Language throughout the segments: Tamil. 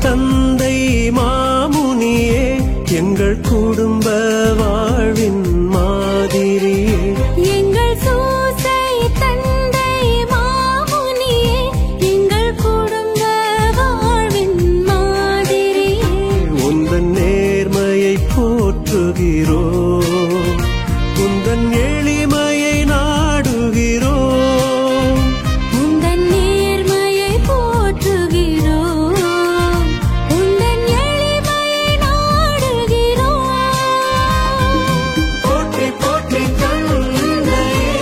தந்தை மாமுனியே, எங்கள் குடும்ப வாழ்வின் மாதிரியே. எங்கள் சூசை தந்தை மாமுனியே, எங்கள் குடும்ப வாழ்வின் மாதிரியே. உந்தன் நேர்மையை போற்றுகிறோம், உந்தன் எளிமையை நாடுகிறோம். உந்தன் நேர்மையை போற்றுகிறோம், உந்தன் எளிமையை நாடுகிறோம். போற்றி போற்றி தந்தையே,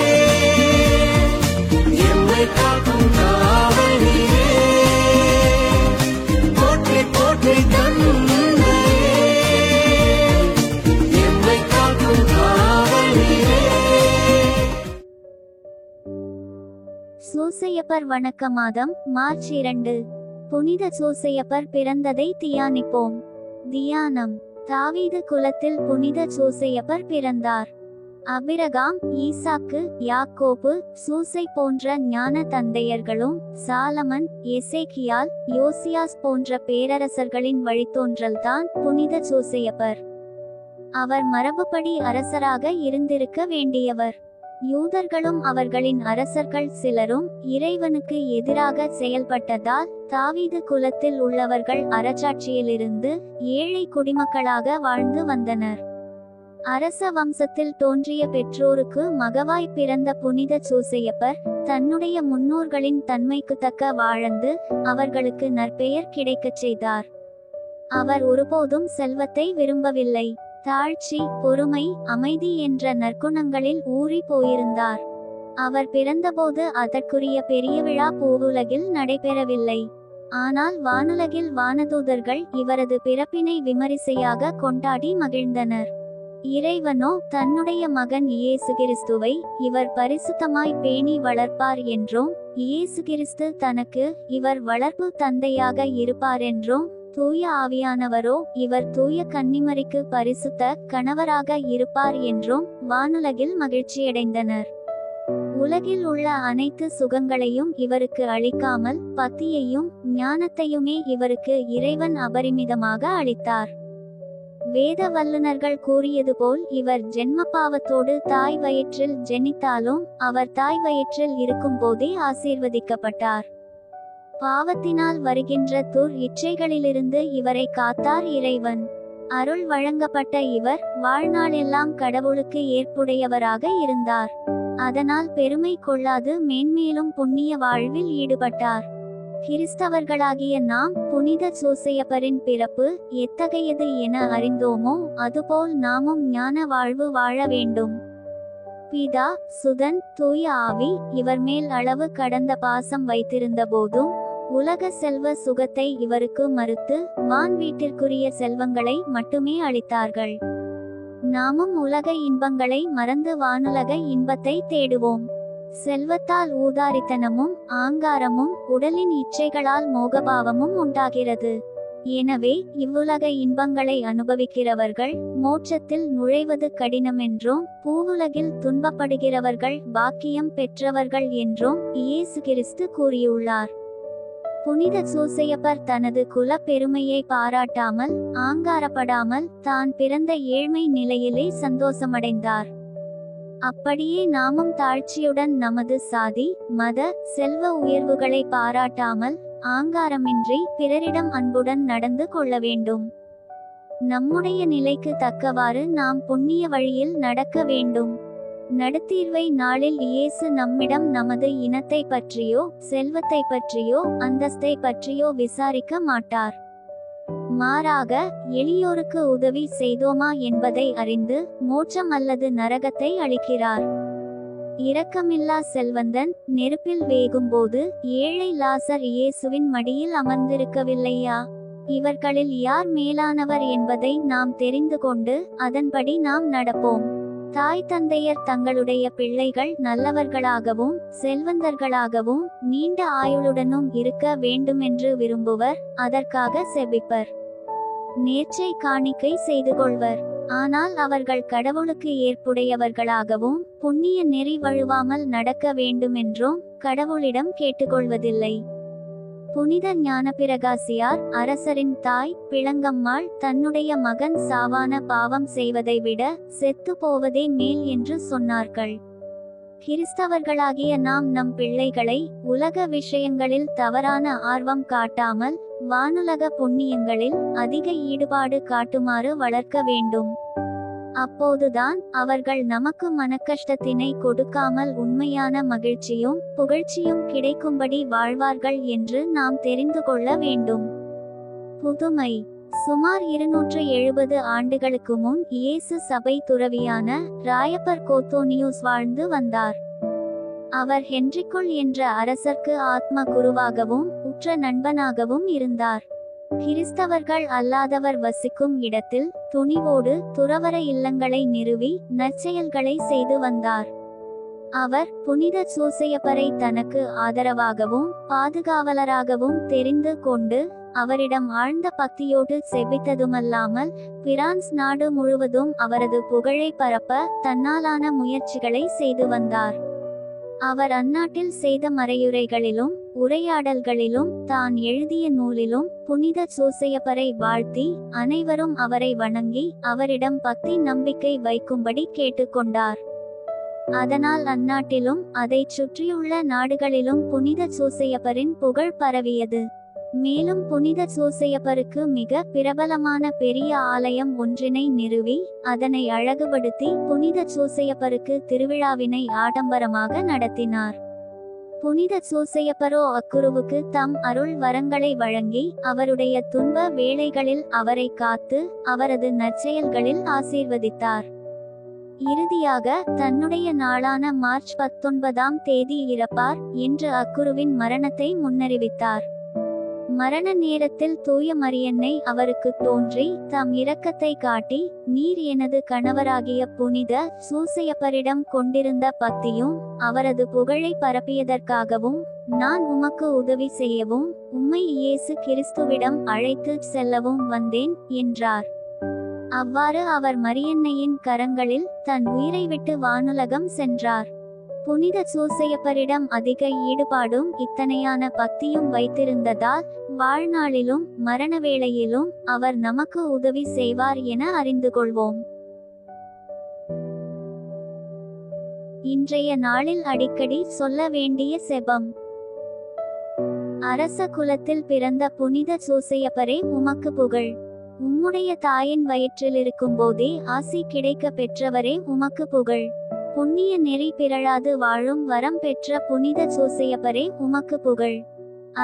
எம்மை காக்கும் காவலியே. போற்றி போற்றி தந்தையே, எம்மை காக்கும் காவலியே. சூசையப்பர் வணக்க மாதம் மார்ச் 2. புனித சூசையப்பர் பிறந்ததை தியானிப்போம். தியானம். தாவீது குலத்தில் புனித சூசையப்பர் பிறந்தார். அபிரகாம், ஈசாக்கு, யாக்கோபு, சூசை போன்ற ஞான தந்தையர்களும், சாலமன், எசேக்கியால், யோசியாஸ் போன்ற பேரரசர்களின் வழித்தோன்றல்தான் புனித சூசையப்பர். அவர் மரபுப்படி அரசராக இருந்திருக்க வேண்டியவர். யூதர்களும் அவர்களின் அரசர்கள் சிலரும் இறைவனுக்கு எதிராக செயல்பட்டதால் தாவீது குலத்தில் உள்ளவர்கள் அரசாட்சியிலிருந்து ஏழை குடிமக்களாக வாழ்ந்து வந்தனர். அரச வம்சத்தில் தோன்றிய பெற்றோருக்கு மகவாய் பிறந்த புனித சூசையப்பர் தன்னுடைய முன்னோர்களின் தன்மைக்கு தக்க வாழ்ந்து அவர்களுக்கு நற்பெயர் கிடைக்கச் செய்தார். அவர் ஒருபோதும் செல்வத்தை விரும்பவில்லை. தாழ்ச்சி, பொறுமை, அமைதி என்ற நற்குணங்களில் ஊறி போயிருந்தார். அவர் பிறந்தபோது அதற்குரிய பெரிய விழா பூவுலகில் நடைபெறவில்லை. ஆனால் வானுலகில் வானதூதர்கள் இவரது பிறப்பினை விமரிசையாக கொண்டாடி மகிழ்ந்தனர். இறைவனோ தன்னுடைய மகன் இயேசு கிறிஸ்துவை இவர் பரிசுத்தமாய் பேணி வளர்ப்பார் என்றும், இயேசு கிறிஸ்து தனக்கு இவர் வளர்ப்பு தந்தையாக இருப்பார் என்றும், தூய ஆவியானவரோ இவர் தூய கன்னிமரிக்கு பரிசுத்த கணவராக இருப்பார் என்றும் வானுலகில் மகிழ்ச்சியடைந்தனர். உலகில் உள்ள அனைத்து சுகங்களையும் இவருக்கு அளிக்காமல் பத்தியையும் ஞானத்தையுமே இவருக்கு இறைவன் அபரிமிதமாக அளித்தார். வேத வல்லுனர்கள் கூறியது போல் இவர் ஜென்ம பாவத்தோடு தாய் வயிற்றில் ஜெனித்தாலும் அவர் தாய் வயிற்றில் இருக்கும்போதே ஆசீர்வதிக்கப்பட்டார். பாவத்தினால் வருகின்ற துர் இச்சைகளிலிருந்து இவரை காத்தார் இறைவன். அருள் வழங்கப்பட்ட இவர் வாழ்நாளெல்லாம் கடவுளுக்கு ஏற்புடையவராக இருந்தார். அதனால் பெருமை கொள்ளாது மேன்மேலும் புண்ணிய வாழ்வில் ஈடுபட்டார். கிறிஸ்தவர்களாகிய நாம் புனித சூசையப்பரின் பிறப்பு எத்தகையது என அறிந்தோமோ அதுபோல் நாமும் ஞான வாழ்வு வாழ வேண்டும். பிதா, சுதன், தூய ஆவி இவர் மேல் அளவு கடந்த பாசம் வைத்திருந்த போதும் உலக செல்வ சுகத்தை இவருக்கு மறுத்து வான் வீட்டிற்குரிய செல்வங்களை மட்டுமே அளித்தார்கள். நாமும் உலக இன்பங்களை மறந்து வானுலக இன்பத்தை தேடுவோம். செல்வத்தால் ஊதாரித்தனமும் ஆங்காரமும் உடலின் இச்சைகளால் மோகபாவமும் உண்டாகிறது. எனவே இவ்வுலக இன்பங்களை அனுபவிக்கிறவர்கள் மோட்சத்தில் நுழைவது கடினமென்றும், பூவுலகில் துன்பப்படுகிறவர்கள் பாக்கியம் பெற்றவர்கள் என்றும் இயேசு கிறிஸ்து கூறியுள்ளார். புனித சூசையப்பர் தனது குல பெருமையை பாராட்டாமல் ஆங்காரப்படாமல் தான் பிறந்த ஏழ்மை நிலையிலே சந்தோஷமடைந்தார். அப்படியே நாமும் தாழ்ச்சியுடன் நமது சாதி, மத, செல்வ உயர்வுகளை பாராட்டாமல் ஆங்காரமின்றி பிறரிடம் அன்புடன் நடந்து கொள்ள வேண்டும். நம்முடைய நிலைக்கு தக்கவாறு நாம் புண்ணிய வழியில் நடக்க வேண்டும். நடுத்தீர்வை நாளில் இயேசு நம்மிடம் நமது இனத்தை பற்றியோ செல்வத்தை பற்றியோ அந்தஸ்தை பற்றியோ விசாரிக்க மாட்டார். மாறாக எளியோருக்கு உதவி செய்தோமா என்பதை அறிந்து மோட்சம் அல்லது நரகத்தை அளிக்கிறார். இரக்கமில்லா செல்வந்தன் நெருப்பில் வேகும்போது ஏழை லாசர் இயேசுவின் மடியில் அமர்ந்திருக்கவில்லையா? இவர்களில் யார் மேலானவர் என்பதை நாம் தெரிந்து கொண்டு அதன்படி நாம் நடப்போம். தாய் தந்தையர் தங்களுடைய பிள்ளைகள் நல்லவர்களாகவும் செல்வந்தர்களாகவும் நீண்ட ஆயுளுடனும் இருக்க வேண்டுமென்று விரும்புவர். அதற்காக செபிப்பர். நேர்ச்சை காணிக்கை செய்து கொள்வர். ஆனால் அவர்கள் கடவுளுக்கு ஏற்புடையவர்களாகவும் புண்ணிய நெறி வழுவாமல் நடக்க வேண்டுமென்றும் கடவுளிடம் கேட்டுக்கொள்வதில்லை. புனித ஞானபிரகாசியார், அரசரின் தாய் பிளங்கம்மாள், தன்னுடைய மகன் சாவான பாவம் செய்வதை விட செத்து போவதே மேல் என்று சொன்னார்கள். கிறிஸ்தவர்களாகிய நாம் நம் பிள்ளைகளை உலக விஷயங்களில் தவறான ஆர்வம் காட்டாமல் வானுலக புண்ணியங்களில் அதிக ஈடுபாடு காட்டுமாறு வளர்க்க வேண்டும். அப்போதுதான் அவர்கள் நமக்கு மனக்கஷ்டத்தினை கொடுக்காமல் உண்மையான மகிழ்ச்சியும் புகழ்ச்சியும் கிடைக்கும்படி வாழ்வார்கள் என்று நாம் தெரிந்து கொள்ள வேண்டும். புதுமை. சுமார் 270 ஆண்டுகளுக்கு முன் இயேசு சபை துறவியான ராயப்பர் கோத்தோனியூஸ் வாழ்ந்து வந்தார். அவர் ஹென்றிக்குள் என்ற அரசர்க்கு ஆத்ம குருவாகவும் உற்ற நண்பனாகவும் இருந்தார். கிறிஸ்தவர்கள் அல்லாதவர் வசிக்கும் இடத்தில் துணிவோடு துறவற இல்லங்களை நிறுவி நற்செயல்களை செய்து வந்தார். அவர் புனித சூசையப்பரை தனக்கு ஆதரவாகவும் பாதுகாவலராகவும் தெரிந்து கொண்டு அவரிடம் ஆழ்ந்த பக்தியோடு செபித்ததுமல்லாமல் பிரான்ஸ் நாடு முழுவதும் அவரது புகழை பரப்ப தன்னாலான முயற்சிகளை செய்து வந்தார். அவர் அந்நாட்டில் செய்த மறையுரைகளிலும் உரையாடல்களிலும் தான் எழுதிய நூலிலும் புனித சூசையப்பரை வாழ்த்தி அனைவரும் அவரை வணங்கி அவரிடம் பக்தி நம்பிக்கை வைக்கும்படி கேட்டுக்கொண்டார். அதனால் அந்நாட்டிலும் அதைச் சுற்றியுள்ள நாடுகளிலும் புனித சூசையப்பரின் புகழ் பரவியது. மேலும் புனித சூசையப்பருக்கு மிக பிரபலமான பெரிய ஆலயம் ஒன்றினை நிறுவி அதனை அழகுபடுத்தி புனித சூசையப்பருக்கு திருவிழாவினை ஆடம்பரமாக நடத்தினார். புனித சூசையப்பரோ அக்குருவுக்கு தம் அருள் வரங்களை வழங்கி அவருடைய துன்ப வேளைகளில் அவரை காத்து அவரது நற்செயல்களில் ஆசீர்வதித்தார். இறுதியாக தன்னுடைய நாளான மார்ச் 19ஆம் தேதி இறப்பார் என்று அக்குருவின் மரணத்தை முன்னறிவித்தார். மரண நேரத்தில் தூய மரியன்னை அவருக்கு தோன்றி தம் இரக்கத்தை காட்டி, நீர் எனது கணவராகிய புனித சூசையப்பரிடம் கொண்டிருந்த பக்தியும் அவரது புகழை பரப்பியதற்காகவும் நான் உமக்கு உதவி செய்யவும் உம்மை இயேசு கிறிஸ்துவிடம் அழைத்து செல்லவும் வந்தேன் என்றார். அவ்வாறு அவர் மரியன்னையின் கரங்களில் தன் உயிரை விட்டு வானுலகம் சென்றார். புனித சூசையப்பரிடம் அதிக ஈடுபாடும் இத்தனையான பக்தியும் வைத்திருந்ததால் வாழ்நாளிலும் மரணவேளையிலும் அவர் நமக்கு உதவி செய்வார் என அறிந்து கொள்வோம். இன்றைய நாளில் அடிக்கடி சொல்ல வேண்டிய செபம். அரச குலத்தில் பிறந்த புனித சூசையப்பரே உமக்கு புகழ். உம்முடைய தாயின் வயிற்றில் இருக்கும் போதே ஆசி கிடைக்க பெற்றவரே உமக்கு புகழ். புண்ணிய நெறி பிறழாது வாழும் வரம் பெற்ற புனித சூசையப்பரே உமக்கு புகழ்.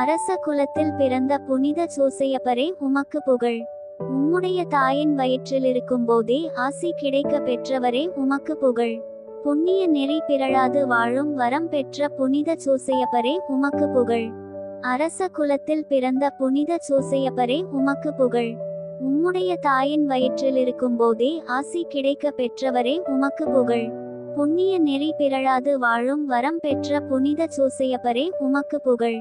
அரச குலத்தில் பிறந்த புனித சூசையப்பரே உமக்கு புகழ். உம்முடைய தாயின் வயிற்றில் இருக்கும் போதே ஆசி கிடைக்க பெற்றவரே உமக்கு புகழ். புண்ணிய நெறி பிறழாது வாழும் வரம் பெற்ற புனித சூசையப்பரே உமக்கு புகழ். அரச குலத்தில் பிறந்த புனித சூசையப்பரே உமக்கு புகழ். உம்முடைய தாயின் வயிற்றில் இருக்கும் போதே ஆசி கிடைக்க பெற்றவரே உமக்கு புகழ். புண்ணிய நெறி பிறழாது வாழும் வரம் பெற்ற புனித சூசையப்பரே உமக்கு புகழ்.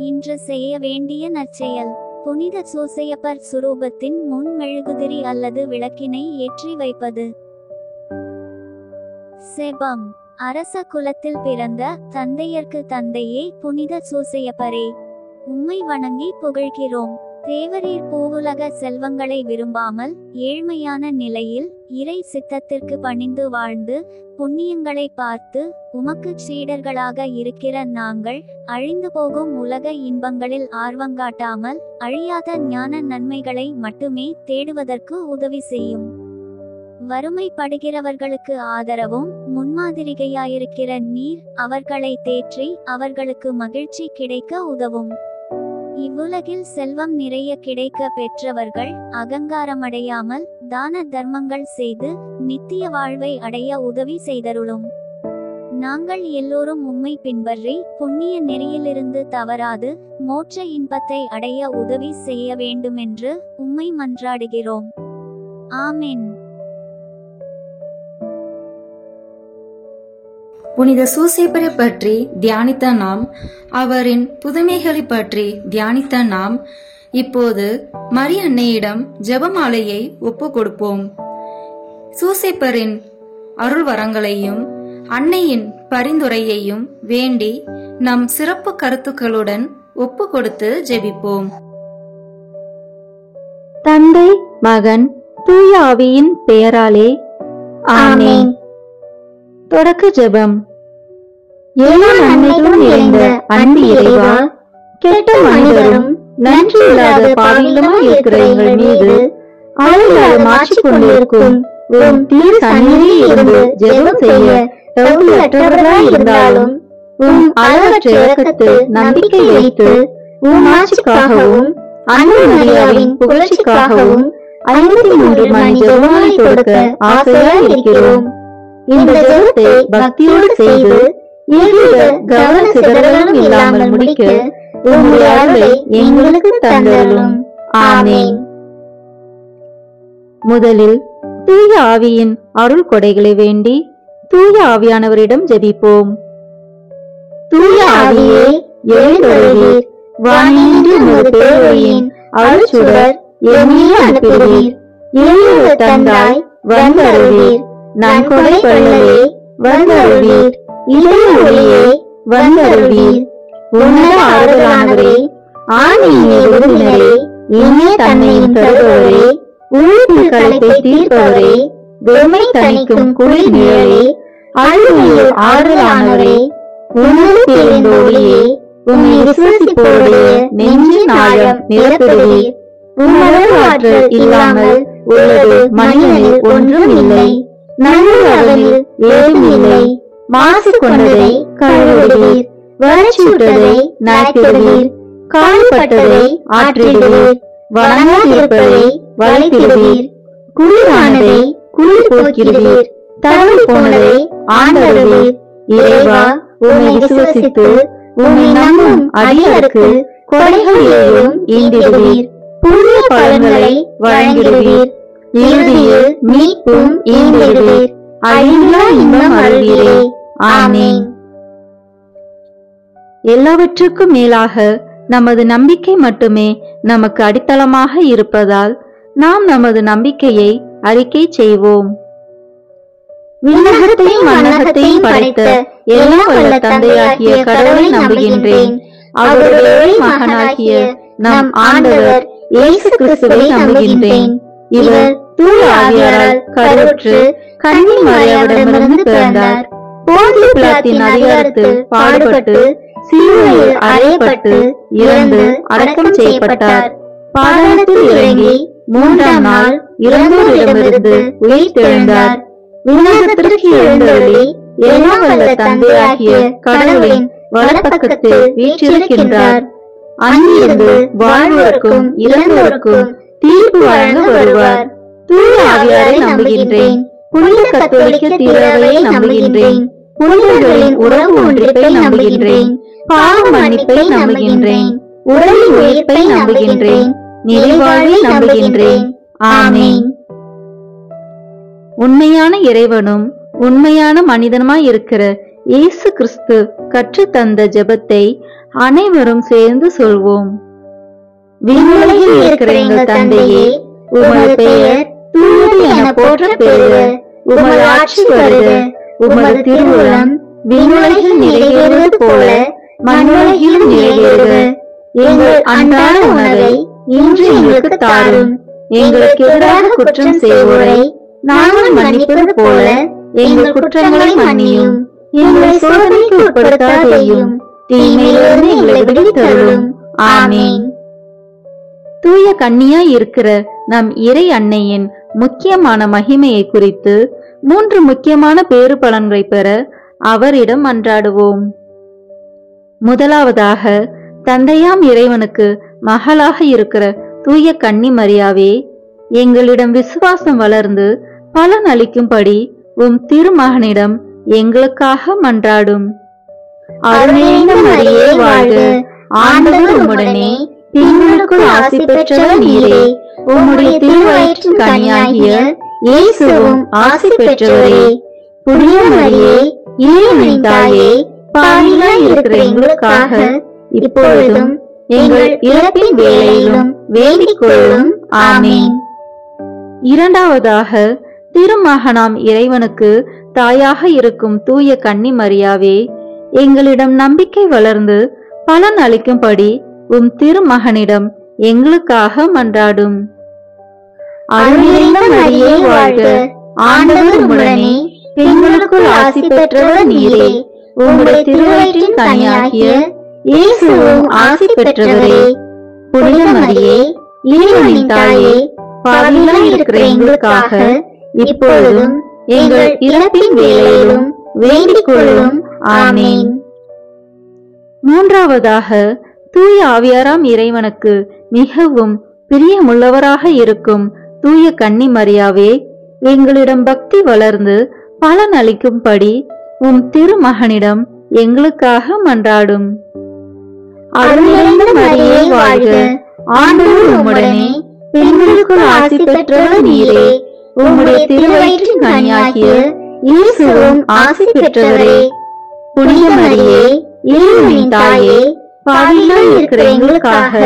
இன்று செய்ய வேண்டிய நற்செயல். புனித சூசையப்பர் சுரூபத்தின் முன் மெழுகுதிரி அல்லது விளக்கினை ஏற்றி வைப்பது. செபம். அரச குலத்தில் பிறந்த தந்தையர்க்கு தந்தையே புனித சூசையப்பரே, உம்மை வணங்கி புகழ்கிறோம். தேவரீர் பூவுலக செல்வங்களை விரும்பாமல் ஏழ்மையான நிலையில் இறை சித்தத்திற்கு பணிந்து வாழ்ந்து புண்ணியங்களை பார்த்து உமக்கு சீடர்களாக இருக்கிற நாங்கள் அழிந்து போகும் உலக இன்பங்களில் ஆர்வங்காட்டாமல் அழியாத ஞான நன்மைகளை மட்டுமே தேடுவதற்கு உதவி செய்யும். வறுமைப்படுகிறவர்களுக்கு ஆதரவும் முன்மாதிரிகையாயிருக்கிற நீர் அவர்களை தேற்றி அவர்களுக்கு மகிழ்ச்சி கிடைக்க உதவும். இவ்வுலகில் செல்வம் நிறைய கிடைக்க பெற்றவர்கள் அகங்காரமடையாமல் தான தர்மங்கள் செய்து நித்திய வாழ்வை அடைய உதவி செய்தருளும். நாங்கள் எல்லோரும் உம்மை பின்பற்றி புண்ணிய நெறியிலிருந்து தவறாது மோட்ச இன்பத்தை அடைய உதவி செய்ய வேண்டுமென்று உம்மை மன்றாடுகிறோம். ஆமென். புனித சூசையப்பரை பற்றி தியானித்த நாம், அவரின் புதுமைகளை பற்றி தியானித்த நாம், இப்போது மரிய அன்னையிடம் ஜெபமாலையை ஒப்பு கொடுப்போம். சூசையப்பரின் அருள் வரங்களையும் அன்னையின் பரிந்துரையையும் வேண்டி நம் சிறப்பு கருத்துக்களுடன் ஒப்பு கொடுத்து ஜெபிப்போம். தந்தை, மகன், தூய ஆவியின் பெயராலே ஆமென். தொடக்க ஜெபம். எல்லா நன்மைகளும் நிறைந்த அன்பு இறைவா, கெட்ட மனிதரும் நன்றியில்லாத பாவிகளுமாய் இருக்கிற எங்கள் மீது அளவில்லாத மாற்றிக் கொண்டிருக்கும் உம் திரு சந்நிதியில் இருந்து ஜெபம் செய்ய தகுதியற்றவர்களாய் இருந்தாலும் உம் அளவற்ற இரக்கத்தில் நம்பிக்கை வைத்து உம் ஆட்சிக்காகவும் அன்பு மரியாவின் புகழ்ச்சிக்காகவும் 53 மணி ஜெபமாலை தொடுக்க ஆசையாய் இருக்கிறோம். இந்த ஜெபத்தை பக்தியோடு செய்து எவ்வித கவன சிதறலும் இல்லாமல் முடிக்க உம்முடைய அருளை எங்களுக்கு தந்தருளும். ஆமென். முதலில் தூய ஆவியின் அருள் கொடைகளை வேண்டி தூய ஆவியானவரிடம் ஜெபிப்போம். தூய ஆவியே, எழுந்தருளீர். வானின்று உமது பேரொளியின் அருள்சுடர் எம்மீது அனுப்புவீர். எளிய தந்தாய் வந்தருளீர். நன்கொடை வள்ளலே வந்தருளீர். இதய ஒளியே வந்தருளீர். உன்னத ஆறுதலானவரே, ஆன்மீக விருந்தினரே, இனிய தன்மையின் தருபவரே, உழைப்பில் களைப்பை தீர்ப்பவரே, வெம்மை தணிக்கும் குளிர் நிழலே, அழுகையில் ஆறுதலானவரே, உன்னது தெரிந்த ஒளியே, உம்மை விசுவாசிப்போருடைய நெஞ்சின் ஆழம் நிரப்புவீர். உம்மளவு ஆற்றல் இல்லாமல் உள்ளது மனிதனில் ஒன்றும் இல்லை. நல்லுறவில் ஏதும் இல்லை. மாசு கொண்டதை கழுவுவீர். வறட்சியுற்றதை நனைத்திடுவீர். கால்பட்டதை ஆற்றிடுவீர். வணங்காதிருப்பதை வளைத்திடுவீர். குளிரானதை குளிர் போக்கிடுவீர். தவறு போனதை ஆண்டருவீர். இறைவா, உம்மை விசுவசித்து உம்மை நம்பும் அடியாருக்கு கொடைகள் ஏதும் ஈந்திடுவீர். புண்ணிய பலன்களை வழங்கிடுவீர். இறுதியில் மீட்பும் ஈந்திடுவீர். அழிவில்லா இன்பம் அருள்வீரே. ஆமென். எல்லாவற்றுக்கும் மேலாக நமது நம்பிக்கை மட்டுமே நமக்கு அடித்தளமாக இருப்பதால் நாம் நமது நம்பிக்கையை அறிக்கை செய்வோம். விண்ணகத்தையும் மண்ணகத்தையும் படைத்த எல்லா வல்ல தந்தையாகிய கடவுளை நம்புகின்றேன். அவருடைய ஒரே மகனாகிய நம் ஆண்டவர் இயேசு கிறிஸ்துவை நம்புகின்றேன். இவர் தூய ஆவியாரால் கருவுற்று கன்னி மரியாவிடமிருந்து பிறந்தார். போதிய பிலாத்தின் அதிகாரத்தில் பாடுபட்டு சிலுவையில் அறையப்பட்டு இறந்து அடக்கம் செய்யப்பட்டார். பாதாளத்தில் இறங்கி 3ஆம் நாள் இறந்தோரிடமிருந்து உயிர் தெழுந்தார். விண்ணகத்திற்கு எழுந்தருளி எல்லா வல்ல தந்தையாகிய கடவுளின் வலப்பக்கத்தில் வீற்றிருக்கின்றார். அங்கிருந்து வாழ்வோருக்கும் இறந்தோருக்கும் தீர்ப்பு வழங்க வருவார். தூய ஆவியாரை நம்புகின்றேன். புனித கத்தோலிக்க திருவையை நம்புகின்றேன். புனிதர்களின் உறவு ஒன்றிப்பை நம்புகின்றேன். பாவ மன்னிப்பை நம்புகின்றேன். உடலின் உயிர்ப்பை நம்புகின்றேன். நிறைவாழ்வை நம்புகின்றேன். ஆமென். உண்மையான இறைவனும் உண்மையான மனிதனுமாய் இருக்கிற இயேசு கிறிஸ்து கற்றுத் தந்த ஜெபத்தை அனைவரும் சேர்ந்து சொல்வோம். விண்ணுலகில் இருக்கிற எங்கள் தந்தையே, உமது பெயர் தூயது என போற்ற பெறுக. உமது ஆட்சி வருக. உமது திருவுளம் விண்ணுலகில் நிறைவேறுவது போல மண்ணுலகிலும் நிறைவேறுக. எங்கள் அன்றாட உணவை இன்று எங்களுக்கு தாரும். எங்களுக்கு எதிராக குற்றம் செய்வோரை நாங்கள் மன்னிப்பது போல எங்கள் குற்றங்களை மன்னியும். எங்களை சோதனைக்கு உட்படுத்தாதேயும், தீமையிலிருந்து எங்களை விடுவித்தருளும். ஆமென். தூய கன்னியாய் இருக்கிற நம் இறை அன்னையின் முக்கியமான மகிமையை குறித்து 3 முக்கியமான பேறு பலன்களை பெற அவரிடம் மன்றாடுவோம். முதலாவதாக, தந்தையாம் இறைவனுக்கு மகளாக இருக்கிற தூய கன்னி மரியாவே, எங்களிடம் விசுவாசம் வளர்ந்து பலன் அளிக்கும்படி உம் திருமகனிடம் எங்களுக்காக மன்றாடும். அருள்நிறைந்த மரியே வாழ்க. ஆண்டவர் உம்முடனே, பெண்களுக்குள் ஆசி பெற்றவர் நீரே. உம்முடைய திருவயிற்றின் கனியாகிய இயேசுவும் ஆசி பெற்றவரே. புனித மரியே, இறைவனின் தாயே, பாவிகளாய் இருக்கிற எங்களுக்காக இப்பொழுதும் எங்கள் இறப்பின் வேளையிலும் வேண்டிக் கொள்ளும். ஆமென். இரண்டாவதாக, திருமகனாம் இறைவனுக்கு தாயாக இருக்கும் தூய கன்னி மரியாவே, எங்களிடம் நம்பிக்கை வளர்ந்து பலன் அளிக்கும்படி உம் திருமகனிடம் எங்களுக்காக மன்றாடும். அருள் நிறைந்த மரியே வாழ்க, ஆண்டவர் உம்முடனே, பெண்களுக்குள் ஆசி பெற்றவர் நீரே. உம்முடைய திருவயிற்றின் கனியாகிய இயேசுவும் ஆசி பெற்றவரே. புனித மரியே, இறைவனின் தாயே, பாவிகளாய் இருக்கிற எங்களுக்காக இப்பொழுதும் எங்கள் இறப்பின் வேளையிலும் வேண்டிக் கொள்ளும். ஆமீன். மூன்றாவதாக, தூய ஆவியாராம் இறைவனுக்கு மிகவும் பிரியமுள்ளவராக இருக்கும் தூய கன்னி மரியாவே, எங்களிடம் பக்தி வளர்ந்து பலன் அளிக்கும்படி உம் திருமகனிடம் எங்களுக்காக மன்றாடும். அருள் நிறைந்த மரியே வாழ்க, ஆண்டவர் உம்முடனே, பெண்களுக்குள் ஆசி பெற்றவர் நீரே. உம்முடைய திருவயிற்றின் கனியாகிய இயேசுவும் ஆசி பெற்றவரே. புனித மரியே, இறைவனின் தாயே, பாவிகளாய் இருக்கிற எங்களுக்காக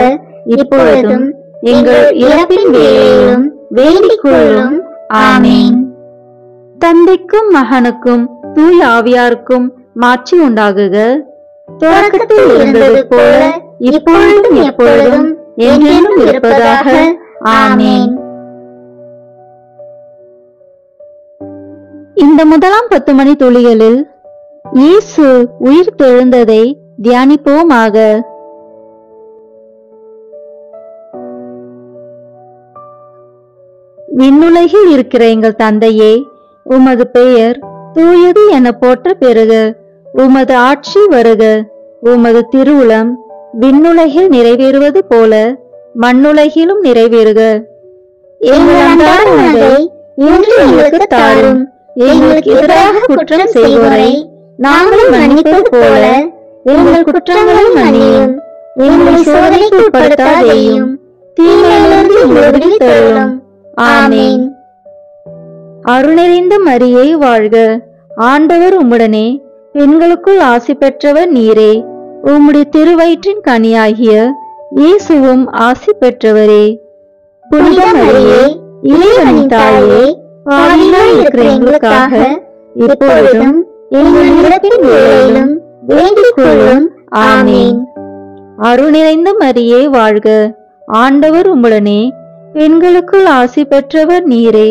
இப்பொழுதும் எங்கள் இறப்பின் வேளையிலும் வேண்டிக் கொள்ளும். ஆமீன். தந்தைக்கும் மகனுக்கும் தூய ஆவியாருக்கும் மாட்சி உண்டாகுக. தொடக்கத்தில் இருந்தது போல இப்பொழுதும் எப்பொழுதும் என்றென்றும் இருப்பதாக. ஆமீன். இந்த முதலாம் 10 மணி துளிகளில் இயேசு உயிர் தெழுந்ததை தியானிப்போமாக. விண்ணுலகில் இருக்கிற எங்கள் தந்தையே, உமது பெயர் தூயது என போற்ற பெறுக. உமது ஆட்சி வருக. உமது திருவுளம் விண்ணுலகில் நிறைவேறுவது போல மண்ணுலகிலும் நிறைவேறுக. எங்கள் அன்றாட உணவை இன்று எங்களுக்கு தாரும். எங்களுக்கு எதிராக குற்றம் செய்வோரை நாங்கள் மன்னிப்பது போல எங்கள் குற்றங்களை மன்னியும். எங்களை சோதனைக்கு உட்படுத்தாதேயும், தீமையிலிருந்து எங்களை விடுவித்தருளும். ஆமீன். அருள் நிறைந்த மரியே வாழ்க, ஆண்டவர் உம்முடனே, பெண்களுக்குள் ஆசி பெற்றவர் நீரே. உம்முடைய திருவயிற்றின் கனியாகிய இயேசுவும் ஆசி பெற்றவரே. புனித மரியே, இறைவனின் தாயே, பாவிகளாய் இருக்கிற எங்களுக்காக இப்பொழுதும் எங்கள் இறப்பின் வேளையிலும் வேண்டிக் கொள்ளும். ஆமீன். அருள் நிறைந்த மரியே வாழ்க, ஆண்டவர் உம்முடனே, பெண்களுக்குள் ஆசி பெற்றவர் நீரே.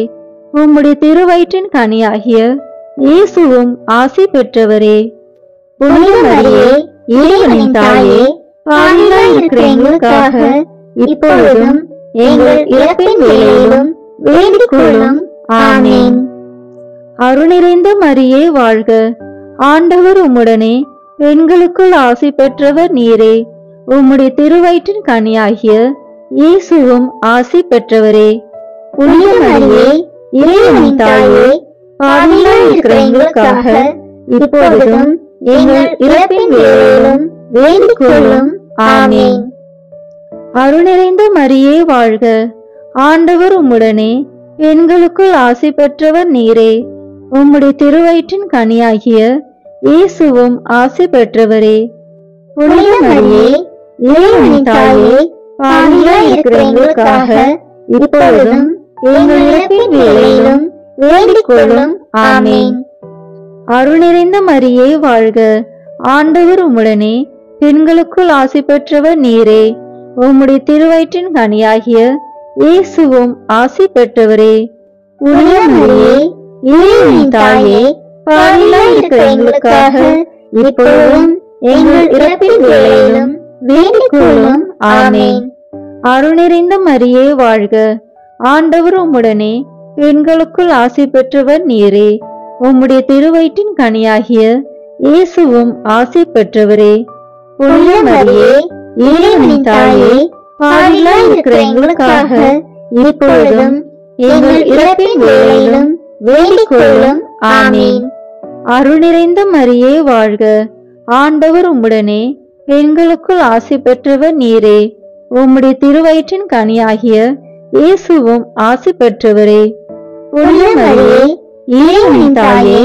உம்முடைய திருவயிற்றின் கனியாகிய இயேசுவும் ஆசி பெற்றவரே. புனித மரியே, இறைவனின் தாயே, பாவிகளாய் இருக்கிற எங்களுக்காக இப்பொழுதும் எங்கள் இறப்பின் வேளையிலும் வேண்டிக் கொள்ளும். ஆமீன். அருள் நிறைந்த மரியே வாழ்க, ஆண்டவர் உம்முடனே, பெண்களுக்குள் ஆசி பெற்றவர் நீரே. உம்முடைய திருவயிற்றின் கனியாகிய இயேசுவும் ஆசி பெற்றவரே. புனித மரியே, இறைவனின் தாயே, பாவிகளாய் இருக்கிற எங்களுக்காக இப்பொழுதும் எங்கள் இறப்பின் வேளையிலும் வேண்டிக் கொள்ளும். ஆமீன். அருள் நிறைந்த மரியே வாழ்க, ஆண்டவர் உம்முடனே, பெண்களுக்குள் ஆசி பெற்றவர் நீரே. உம்முடைய திருவயிற்றின் கனியாகிய இயேசுவும் ஆசி பெற்றவரே. புனித மரியே, இறைவனின் தாயே, பாவிகளாய் இருக்கிற எங்களுக்காக இப்பொழுதும் எங்கள் இறப்பின் வேளையிலும் வேண்டிக் கொள்ளும். ஆமீன். அருள் நிறைந்த மரியே வாழ்க, ஆண்டவர் உம்முடனே, பெண்களுக்குள் ஆசி பெற்றவர் நீரே. உம்முடைய திருவயிற்றின் கனியாகிய இயேசுவும் ஆசி பெற்றவரே. புனித மரியே, இறைவனின் தாயே, பாவிகளாய் இருக்கிற எங்களுக்காக இப்பொழுதும் எங்கள் இறப்பின் வேளையிலும் வேண்டிக் கொள்ளும். ஆமீன். அருள் நிறைந்த மரியே வாழ்க, ஆண்டவர் உம்முடனே, பெண்களுக்குள் ஆசி பெற்றவர் நீரே. உம்முடைய திருவயிற்றின் கனியாகிய இயேசுவும் ஆசி பெற்றவரே. புனித மரியே, இறைவனின் தாயே, பாவிகளாய் இருக்கிற எங்களுக்காக இப்பொழுதும் எங்கள் இறப்பின் வேளையிலும் வேண்டிக் கொள்ளும். ஆமீன். அருள் நிறைந்த மரியே வாழ்க, ஆண்டவர் உம்முடனே, பெண்களுக்குள் ஆசி பெற்றவர் நீரே. உம்முடைய திருவயிற்றின் கனியாகிய இயேசுவும் ஆசி பெற்றவரே. புனித மரியே, இறைவனின் தாயே,